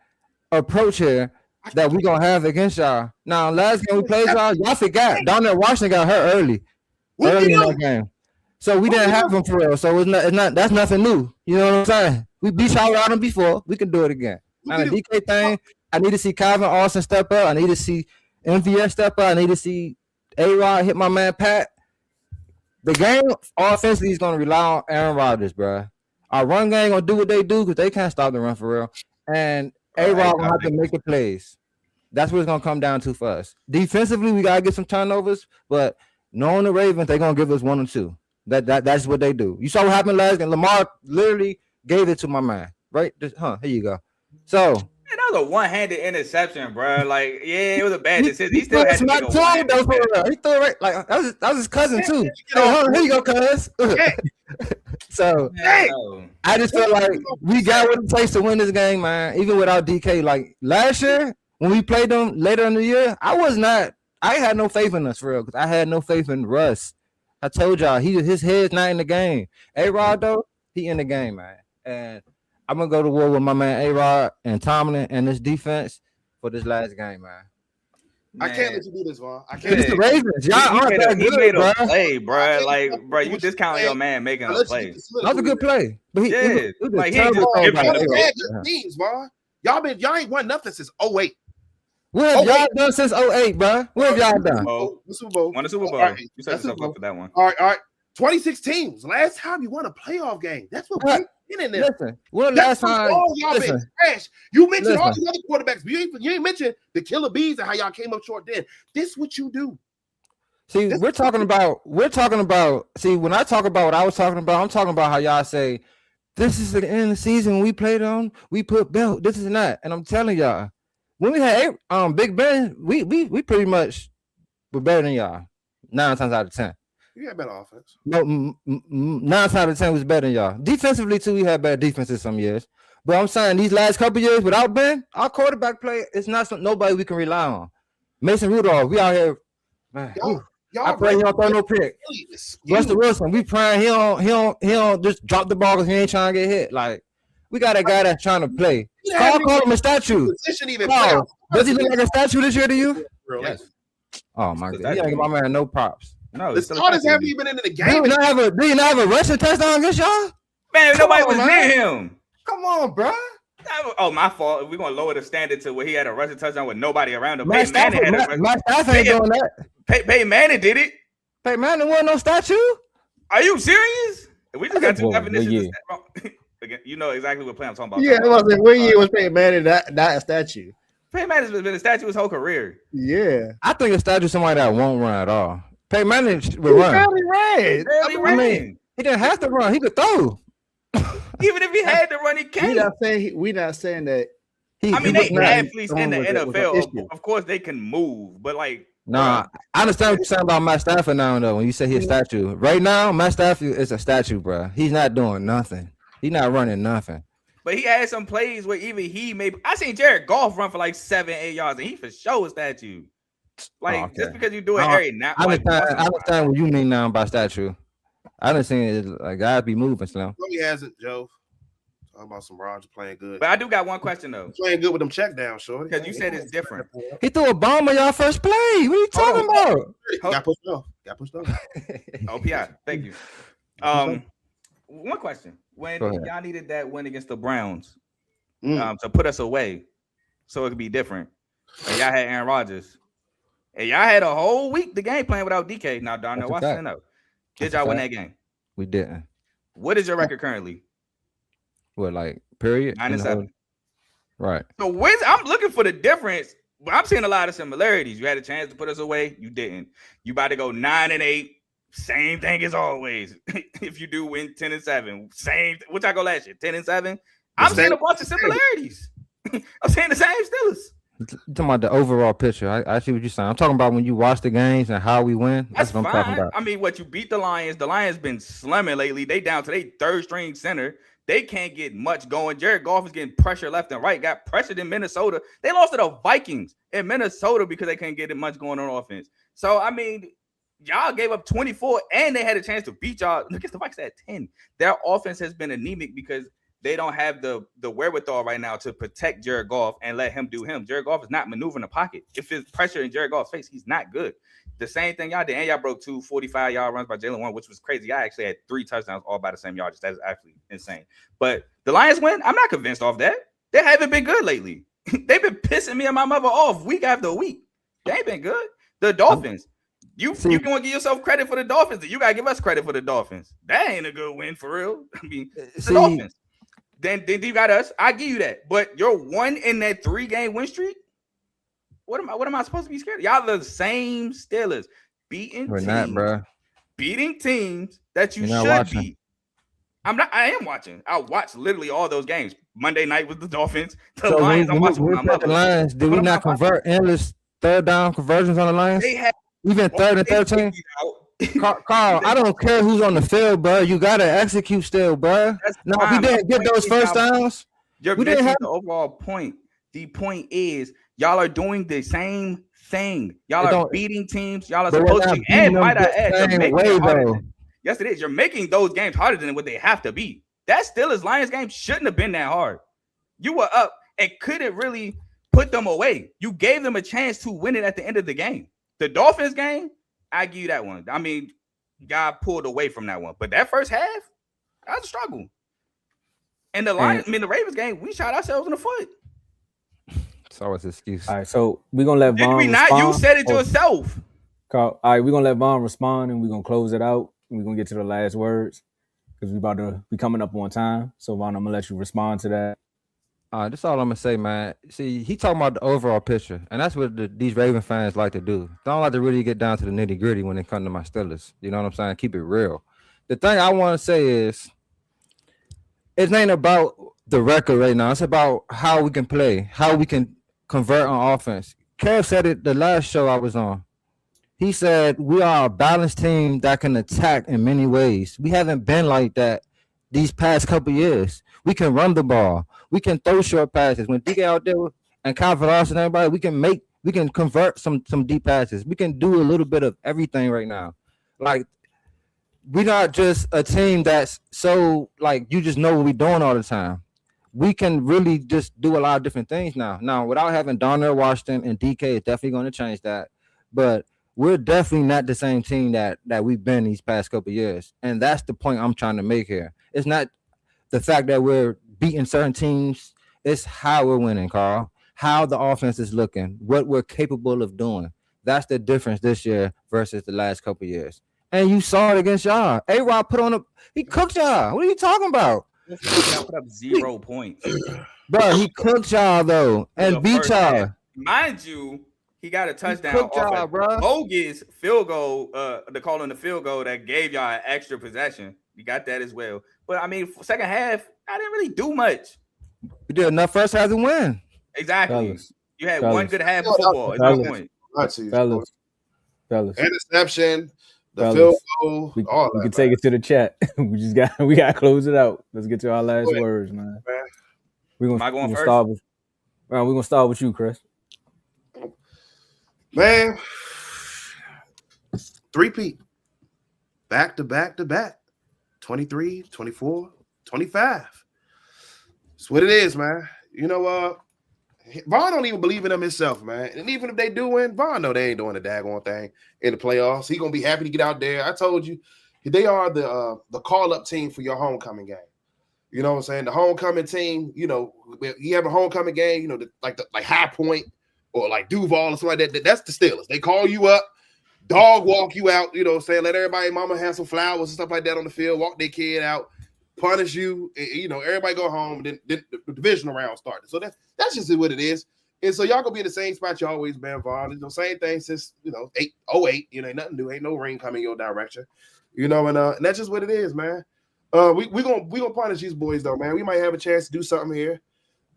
approach here that we're gonna have against y'all. Now, last game we played y'all forgot. Down there, Washington got hurt early in that game. So we didn't have him for real. So it's not that's nothing new. You know what I'm saying? We beat y'all around him before. We can do it again. Now the DK thing, I need to see Calvin Austin step up. I need to see MVS step up. I need to see A-Rod hit my man Pat. The game offensively is gonna rely on Aaron Rodgers, bro. Our run game gonna do what they do because they can't stop the run for real. And A-Rod gonna have to make the plays. That's what it's gonna come down to for us. Defensively, we gotta get some turnovers, but knowing the Ravens, they're gonna give us 1 or 2. That's what they do. You saw what happened last game. Lamar literally gave it to my man. Right? Here you go. So Man, that was a one-handed interception, bro. Like, yeah, it was a bad decision. He still had to make a He threw it right. Like that was his cousin too. Here you go, cuz. So I just feel like we got what it takes to win this game, man. Even without DK. Like last year when we played them later in the year, I had no faith in us for real because I had no faith in Russ. I told y'all his head's not in the game. A-Rod though, he in the game, man. And I'm gonna go to war with my man A-Rod and Tomlin and this defense for this last game, man. I can't let you do this, Vaughn. I can't. It's the Ravens. Y'all aren't that good, he made a bro. play, bro. Like, bro, you discount your man making a play. That's a good play. But he like he just good teams, Vaughn. Y'all ain't won nothing since 08. What have y'all done since 08, bro? What have y'all done? Super Bowl. Won a Super Bowl. Right. You set yourself up for that one. All right. 2016 was the last time you won a playoff game. That's what we're in there. Listen, when the last time y'all been trash. You mentioned all these other quarterbacks, but you ain't mentioned the killer bees and how y'all came up short then. This is what you do. See, we're talking about, see, when I talk about what I was talking about, I'm talking about how y'all say, this is the end of the season we played on, we put belt, this is not. And I'm telling y'all, when we had Big Ben, we pretty much were better than y'all 9 times out of 10. You had better offense. No, 9 times out of 10 was better than y'all. Defensively too, we had better defenses some years. But I'm saying these last couple years without Ben, our quarterback play is not nobody we can rely on. Mason Rudolph, we out here, man. I pray he don't throw no pick. Russell Wilson, we praying he don't just drop the ball because he ain't trying to get hit. Like, we got a guy that's trying to play. Call him a statue. Does he look like a statue this year to you? Yes. Oh my God, you gotta give my man no props. No, the starters haven't even been in the game. Do you not have a rushing touchdown against y'all? Man, nobody was near him. Come on, bro. Oh, my fault. We're gonna lower the standard to where he had a rushing touchdown with nobody around him. Matt Stafford ain't doing that. Peyton Manning did it. Peyton Manning wasn't no statue. Are you serious? We just got two definitions. You know exactly what play I'm talking about. Yeah, I was like, what year was Peyton Manning not a statue? Peyton Manning has been a statue his whole career. Yeah, I think a statue is somebody that won't run at all. Peyton Manning would run. Ran. He didn't have to run. He could throw. Even if he had to run, he can't. We're not saying that. They athletes in the NFL. Of course, they can move, but like. Nah, I understand what you're saying about Matt Stafford now, though. When you say he's a statue, right now, Matt Stafford is a statue, bro. He's not doing nothing. He's not running nothing. But he had some plays where even he made. I seen Jared Goff run for like 7-8 yards, and he for sure a statue. Like just because you do it every now. I understand what you mean now by statue. I done seen it like guys be moving, Slim. No, he hasn't, Joe. Talking about some Roger playing good. But I do got one question though. Playing good with them check down, shorty. Because you said it's different. He threw a bomb on y'all first play. What are you talking about? Got pushed off. OPI. Thank you. One question. When y'all needed that win against the Browns to put us away so it could be different, and y'all had Aaron Rodgers, and y'all had a whole week the game plan without DK. Now, Darnell Washington up. Did y'all win that game? We didn't. What is your record currently? What, like, period? 9-7. Right. So I'm looking for the difference, but I'm seeing a lot of similarities. You had a chance to put us away. You didn't. You about to go 9-8. Same thing as always. If you do win 10-7, same. What y'all go last year? 10-7. I'm seeing a bunch of similarities. I'm saying the same Steelers. You're talking about the overall picture. I see what you're saying. I'm talking about when you watch the games and how we win. That's what I'm talking about. I mean, what you beat the Lions. The Lions been slumming lately. They down to their third string center. They can't get much going. Jared Goff is getting pressure left and right. Got pressured in Minnesota. They lost to the Vikings in Minnesota because they couldn't get much going on offense. So, I mean, y'all gave up 24 and they had a chance to beat y'all. Look at the Vikings at 10. Their offense has been anemic because they don't have the wherewithal right now to protect Jared Goff and let him do him. Jared Goff is not maneuvering the pocket. If it's pressure in Jared Goff's face, he's not good. The same thing y'all did, and y'all broke 2 45-yard runs by Jalen Warren, which was crazy. I actually had 3 touchdowns all by the same yardage. That is actually insane. But the Lions win. I'm not convinced off that. They haven't been good lately. They've been pissing me and my mother off week after week. They ain't been good. The Dolphins. You going to give yourself credit for the Dolphins. You got to give us credit for the Dolphins. That ain't a good win for real. I mean, the Dolphins. Then you got us. I give you that. But you're 1 in that 3-game win streak. What am I supposed to be scared of? Y'all the same Steelers beating teams that you should beat. I am watching. I watch literally all those games. Monday night with the Dolphins. The Lions. I'm watching with my mother. The Lions. Did we not convert endless third down conversions on the Lions? They had even 3rd and 13. Carl, I don't care who's on the field, bro. You gotta execute still, bro. No, we didn't get those first downs. You're missing the overall point. The point is, y'all are doing the same thing. Y'all are beating teams. Y'all are supposed to. And might I add, you're making it harder. Yes, it is. You're making those games harder than what they have to be. That Steelers Lions game shouldn't have been that hard. You were up and couldn't really put them away. You gave them a chance to win it at the end of the game. The Dolphins game, I give you that one. I mean, God pulled away from that one. But that first half, that was a struggle. And the Ravens game, we shot ourselves in the foot. It's always an excuse. All right, so we're going to let Vaughn respond. You said it yourself. Carl, all right, we're going to let Vaughn respond, and we're going to close it out. We're going to get to the last words because we're about to be coming up on time. So, Vaughn, I'm going to let you respond to that. That's all I'm going to say, man. See, he talking about the overall picture, and that's what these Raven fans like to do. They don't like to really get down to the nitty-gritty when it comes to my Steelers. You know what I'm saying? Keep it real. The thing I want to say is it ain't about the record right now. It's about how we can play, how we can convert on offense. Kev said it the last show I was on. He said we are a balanced team that can attack in many ways. We haven't been like that these past couple years. We can run the ball. We can throw short passes. When DK out there and Calvin Austin and everybody, we We can convert some deep passes. We can do a little bit of everything right now. Like, we're not just a team that's so like you just know what we're doing all the time. We can really just do a lot of different things now. Now, without having Darnell Washington and DK, is definitely going to change that. But we're definitely not the same team that we've been these past couple of years, and that's the point I'm trying to make here. It's not the fact that we're beating certain teams; it's how we're winning, Carl. How the offense is looking, what we're capable of doing. That's the difference this year versus the last couple of years. And you saw it against y'all. A-Rod he cooked y'all. What are you talking about? He put up 0 points. Bro, he cooked y'all though and beat y'all. Mind you, he got a touchdown off a bogus field goal, the call on the field goal that gave y'all an extra possession. You got that as well. But I mean, second half, I didn't really do much. We did enough first half to win. Exactly. You had one good half of football. Is my point. Fellas. Interception, the field goal, all we can take it to the chat. we got to close it out. Let's get to our last words, man. We're gonna start with you, Chris. Man, 3-peat. Back to back to back. 23, 24, 25. That's what it is, man. You know, Vaughn don't even believe in them himself, man. And even if they do win, Vaughn know they ain't doing the daggone thing in the playoffs. He gonna be happy to get out there. I told you, they are the call-up team for your homecoming game. You know what I'm saying? The homecoming team, you know, you have a homecoming game, you know, like High Point or like Duval or something like that. That's the Steelers. They call you up, dog walk you out, you know what I'm saying? Let everybody, mama have some flowers and stuff like that on the field, walk their kid out, punish you, and, you know, everybody go home, then the divisional round started. So that's just what it is. And so y'all gonna be in the same spot you always been, Vaughn. It's the same thing since, you know, 08, you know, ain't nothing new, ain't no ring coming your direction. You know, and that's just what it is, man. We gonna punish these boys though, man. We might have a chance to do something here.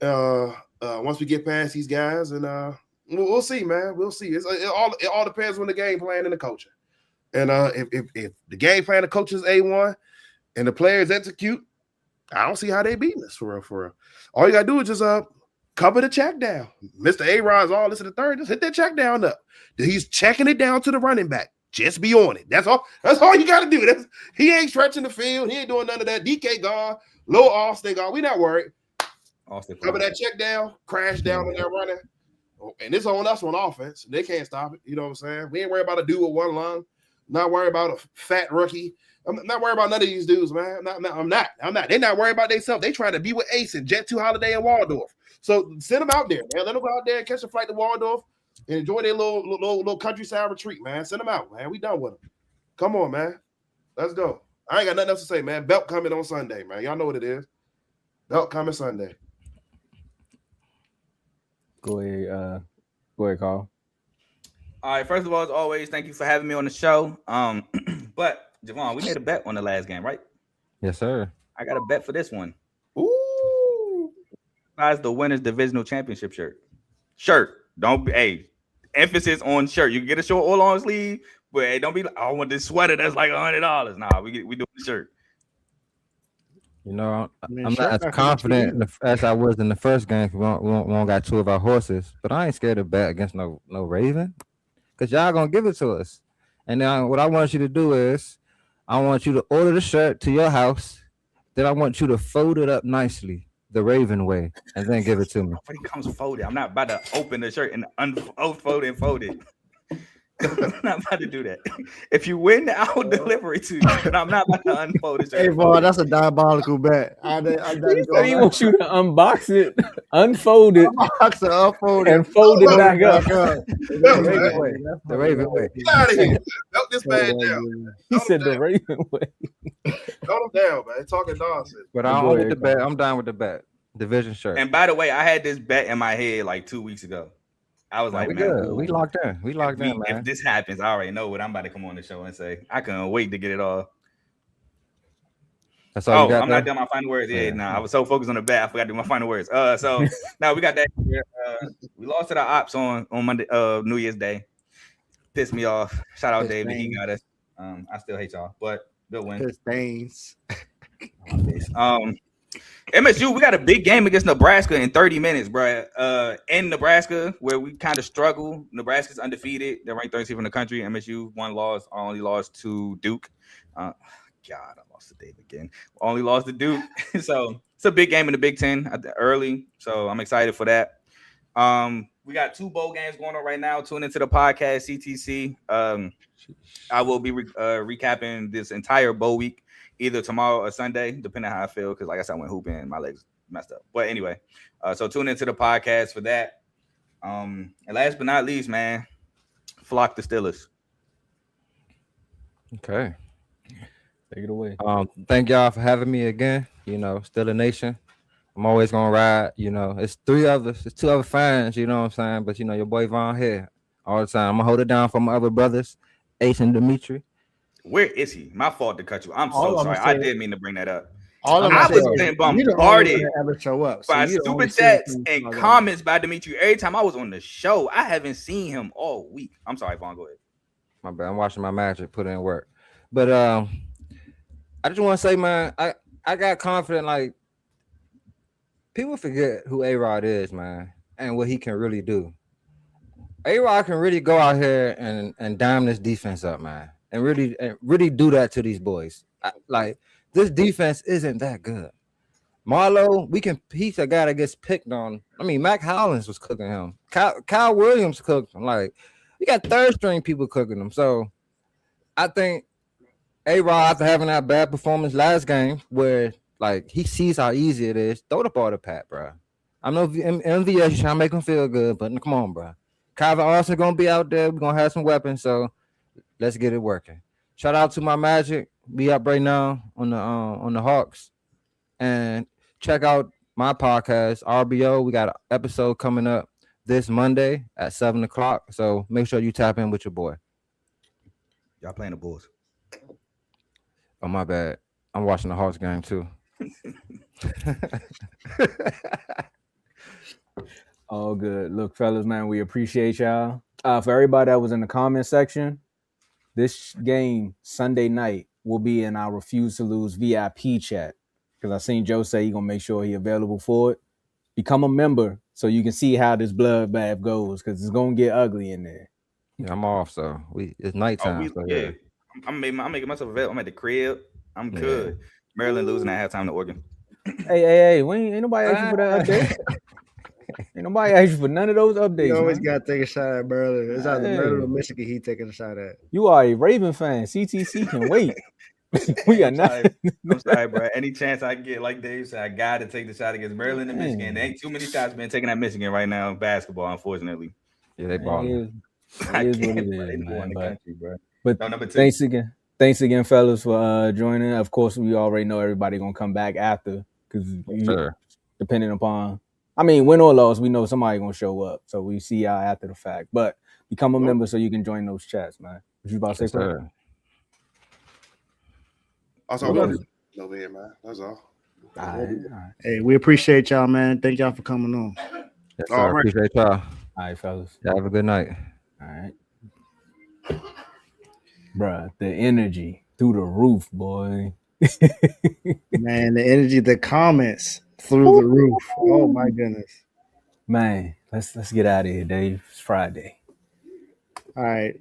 Once we get past these guys, and we'll see, man. We'll see. It all depends on the game plan and the coaching. And if the game plan, the coach is A1, and the players execute, I don't see how they beating us for real. All you gotta do is just cover the check down. Mr. A-Rod's all this in the third. Just hit that check down up. He's checking it down to the running back. Just be on it. That's all you got to do. He ain't stretching the field. He ain't doing none of that. DK gone. Low Austin gone. We not worried. Cover that check down. Crash down when they're running. And it's on us on offense. They can't stop it. You know what I'm saying? We ain't worried about a dude with one lung. Not worried about a fat rookie. I'm not worried about none of these dudes, man. I'm not. They're not worried about themselves. They trying to be with Ace and Jet 2 Holiday and Waldorf. So send them out there, man. Let them go out there and catch a flight to Waldorf and enjoy their little countryside retreat, man. Send them out, man. We done with them. Come on, man. Let's go. I ain't got nothing else to say, man. Belt coming on Sunday, man. Y'all know what it is. Belt coming Sunday. Go ahead, Carl. All right. First of all, as always, thank you for having me on the show. But Javon, we made a bet on the last game, right? Yes, sir. I got a bet for this one. Ooh. Besides the winners divisional championship shirt. Don't be emphasis on shirt. You can get a short or long sleeve, but hey, don't be like, I want this sweater that's like $100. Nah, we do the shirt. You know, I'm not as confident as I was in the first game. We don't got two of our horses, but I ain't scared to bet against no Raven, because y'all gonna give it to us. And now what I want you to do is, I want you to order the shirt to your house. Then I want you to fold it up nicely, the Raven way, and then give it to me. When it comes folded, I'm not about to open the shirt and unfold and fold it. I'm not about to do that. If you win, I'll deliver it to you, but I'm not about to unfold it. Hey, Vaughn, that's a diabolical bet. He wants you to unbox it, unfold it, and fold it back up. The Raven way. Get out of here. Melt this man down. He said the Raven way. Hold him down, man. Talking nonsense. But I'm down with the bet. Division shirt. And by the way, I had this bet in my head like 2 weeks ago. I was like, man, we locked in. Man. If this happens, I already know what I'm about to come on the show and say. I couldn't wait to get it all. That's all you got. I'm not doing my final words. Yeah, nah, I was so focused on the bet, I forgot to do my final words. So now we got that. We lost to the ops on Monday, New Year's Day. Pissed me off. Shout out David, he got us. I still hate y'all, but good win. His things. MSU, we got a big game against Nebraska in 30 minutes, bro. In Nebraska, where we kind of struggle. Nebraska's undefeated. They're ranked 13th in the country. MSU, one loss, only lost to Duke. God, I lost to Dave again. Only lost to Duke. So it's a big game in the Big Ten early. So I'm excited for that. We got 2 bowl games going on right now. Tune into the podcast, CTC. I will be recapping this entire bowl week, either tomorrow or Sunday, depending on how I feel. Because, like I said, I went hooping and my legs messed up. But anyway, so tune into the podcast for that. And last but not least, man, flock the Steelers. Okay. Take it away. Thank y'all for having me again. Steeler Nation. I'm always gonna ride. It's 3 others. It's 2 other fans. You know what I'm saying? But your boy Von here all the time. I'm gonna hold it down for my other brothers, Ace and Dimitri. Where is he? My fault to cut you. I'm so sorry. I didn't mean to bring that up. All of I us was getting bombarded ever show up by stupid chats and comments by Dimitri. Every time I was on the show, I haven't seen him all week. I'm sorry, Vaughn. Go ahead. My bad. I'm watching my Magic put in work. But I just want to say, man, I got confident. Like, people forget who A-Rod is, man, and what he can really do. A-Rod can really go out here and dime this defense up, man, and really do that to these boys. This defense isn't that good. Marlo, he's a guy that gets picked on. I mean, Mac Hollins was cooking him. Kyle Williams cooked him. Like, you got third string people cooking him. So I think A-Rod, after having that bad performance last game, where like he sees how easy it is, throw the ball to Pat, bro. I know MVS is trying to make him feel good, but come on, bro. Calvin Austin gonna be out there. We're gonna have some weapons, so let's get it working. Shout out to my Magic. Be up right now on the Hawks, and check out my podcast RBO. We got an episode coming up this Monday at 7:00. So make sure you tap in with your boy. Y'all playing the Bulls? Oh, my bad. I'm watching the Hawks game too. All good. Look, fellas, man, we appreciate y'all. For everybody that was in the comment section, this game Sunday night will be in our Refuse to Lose VIP chat, because I seen Joe say he's gonna make sure he's available for it. Become a member so you can see how this bloodbath goes, because it's gonna get ugly in there. Yeah, I'm off, so it's nighttime. Yeah. I'm making myself available. I'm at the crib. I'm good. Maryland losing at halftime to Oregon. Hey, ain't nobody asked you for that update. Ain't nobody asked you for none of those updates. You always got to take a shot at Maryland. It's either Maryland or Michigan he taking a shot at. You are a Raven fan. CTC can wait. We are not. I'm sorry, bro. Any chance I get, like Dave said, I got to take the shot against Maryland and Michigan. There ain't too many shots being taken at Michigan right now in basketball, unfortunately. Yeah, they balling. It is what it is, man. But number 2. Thanks again, fellas, for joining. Of course, we already know everybody gonna come back after, because depending upon, I mean, win or loss, we know somebody gonna show up. So we see y'all after the fact. But become a member so you can join those chats, man. What you about to say, sir? That's all over here, man. That's all. All right. Hey, we appreciate y'all, man. Thank y'all for coming on. Yes, sir. All right. Appreciate y'all. All right, fellas. Y'all have a good night. All right. Bruh, the energy through the roof, boy. Man, the energy, the comments through the roof. Oh my goodness. Man, let's get out of here, Dave. It's Friday. All right.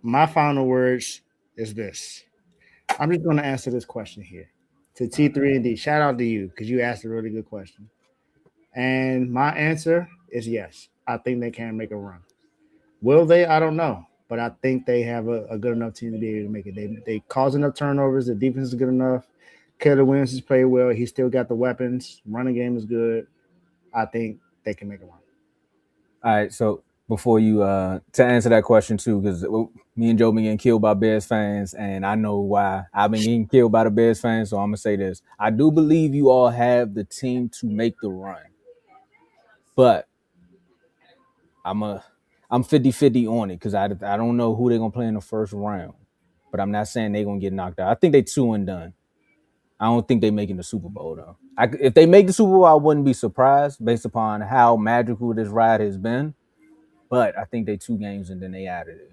My final words is this. I'm just going to answer this question here to T3 and D. Shout out to you, because you asked a really good question. And my answer is yes. I think they can make a run. Will they? I don't know. But I think they have a good enough team to be able to make it. They cause enough turnovers. The defense is good enough. Caleb Williams has played well. He's still got the weapons. Running game is good. I think they can make a run. All right, so before you to answer that question too, because me and Joe been getting killed by Bears fans, and I know why I've been getting killed by the Bears fans, so I'm gonna say this. I do believe you all have the team to make the run. But I'm 50-50 on it, because I don't know who they're going to play in the first round. But I'm not saying they're going to get knocked out. I think they 2 and done. I don't think they're making the Super Bowl, though. If they make the Super Bowl, I wouldn't be surprised based upon how magical this ride has been. But I think they 2 games and then they out of it.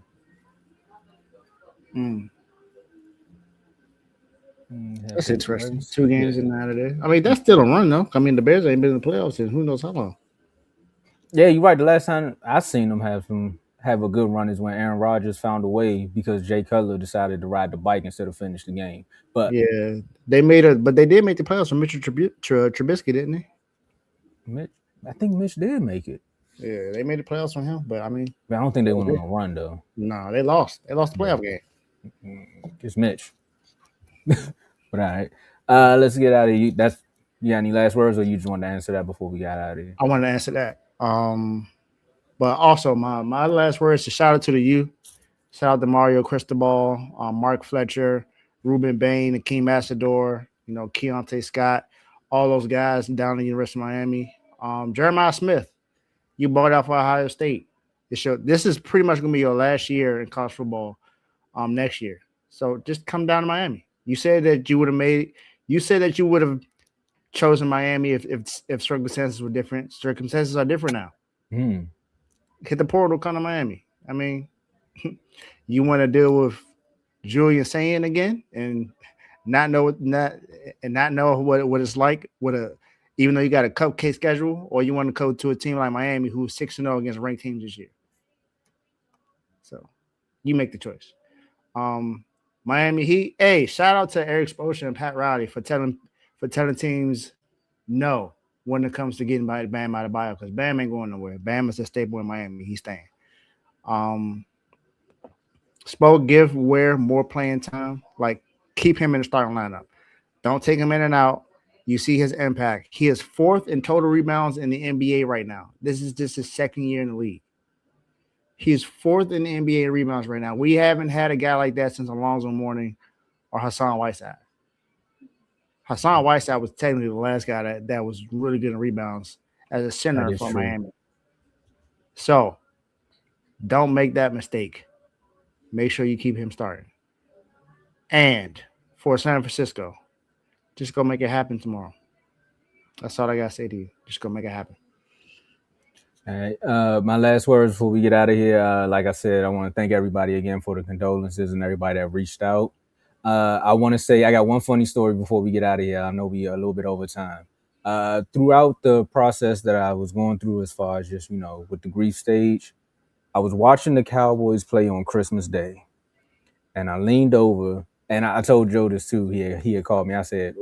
That's interesting. 2 games in out of there. I mean, that's still a run, though. I mean, the Bears ain't been in the playoffs in who knows how long. Yeah, you're right. The last time I seen them have a good run is when Aaron Rodgers found a way because Jay Cutler decided to ride the bike instead of finish the game. But yeah, they did make the playoffs with Mitchell Trubisky, didn't they? I think Mitch did make it. Yeah, they made the playoffs with him, but I mean, I don't think they went on a run though. No, they lost. They lost the playoff game. It's Mitch. But all right, let's get out of here. You got any last words, or you just want to answer that before we got out of here? I want to answer that. But also my last words to shout out to the youth. Shout out to Mario Cristobal, Mark Fletcher, Ruben Bain, Akeem Asador, Keontae Scott, all those guys down at the University of Miami. Jeremiah Smith, you bought out for Ohio State. This is pretty much going to be your last year in college football next year. So just come down to Miami. You said that you would have chosen Miami if circumstances were different. Circumstances are different now. Hit the portal, come to Miami. I mean, you want to deal with Julian Sayin again and not know what it's like even though you got a cupcake schedule, or you want to go to a team like Miami who's 6-0 against ranked teams this year. So you make the choice. Miami Heat. Hey, shout out to Eric Spoelstra and Pat Riley for telling teams no when it comes to getting Bam out of bio, because Bam ain't going nowhere. Bam is a staple in Miami. He's staying. Spo, give Ware more playing time. Like, keep him in the starting lineup. Don't take him in and out. You see his impact. He is 4th in total rebounds in the NBA right now. This is just his 2nd year in the league. He is 4th in the NBA in rebounds right now. We haven't had a guy like that since Alonzo Mourning or Hassan Whiteside. Hassan Whiteside was technically the last guy that was really good in rebounds as a center for Miami. So don't make that mistake. Make sure you keep him starting. And for San Francisco, just go make it happen tomorrow. That's all I got to say to you. Just go make it happen. All right. My last words before we get out of here, like I said, I want to thank everybody again for the condolences and everybody that reached out. I want to say I got one funny story before we get out of here. I know we are a little bit over time. Throughout the process that I was going through as far as just, with the grief stage, I was watching the Cowboys play on Christmas Day. And I leaned over, and I told Joe this too. He had called me. I said,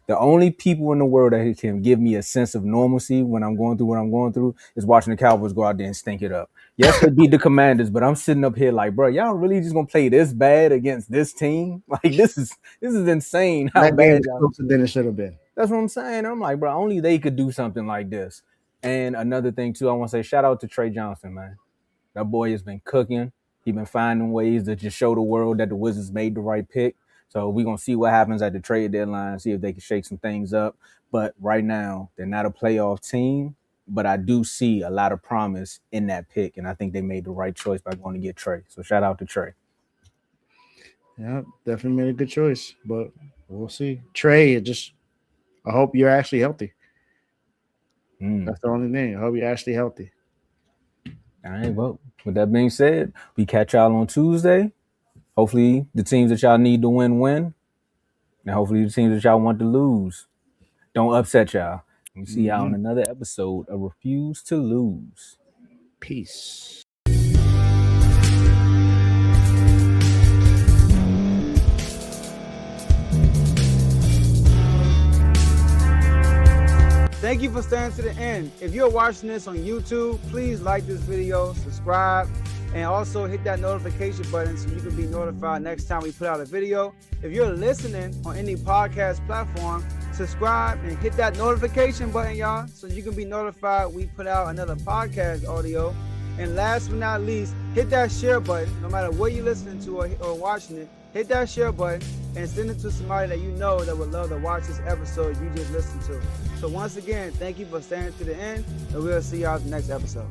the only people in the world that can give me a sense of normalcy when I'm going through what I'm going through is watching the Cowboys go out there and stink it up. Yes, they beat the Commanders, but I'm sitting up here like, bro, y'all really just gonna play this bad against this team? Like, this is insane how bad closer than it should have been. That's what I'm saying. I'm like, bro, only they could do something like this. And another thing too, I want to say shout out to Trey Johnson, man. That boy has been cooking. He's been finding ways to just show the world that the Wizards made the right pick. So we're going to see what happens at the trade deadline, see if they can shake some things up. But right now, they're not a playoff team, but I do see a lot of promise in that pick, and I think they made the right choice by going to get Trey. So shout out to Trey. Yeah, definitely made a good choice, but we'll see. Trey, I hope you're actually healthy. That's the only thing. I hope you're actually healthy. All right, well, with that being said, we catch y'all on Tuesday. Hopefully the teams that y'all need to win. And hopefully the teams that y'all want to lose don't upset y'all. We see y'all on another episode of Refuse to Lose. Peace. Thank you for staying to the end. If you're watching this on YouTube, please like this video, subscribe, and also hit that notification button so you can be notified next time we put out a video. If you're listening on any podcast platform, subscribe and hit that notification button, y'all, so you can be notified we put out another podcast audio. And last but not least, hit that share button. No matter what you're listening to or watching it, hit that share button and send it to somebody that you know that would love to watch this episode you just listened to. So once again, thank you for staying to the end, and we'll see y'all in the next episode.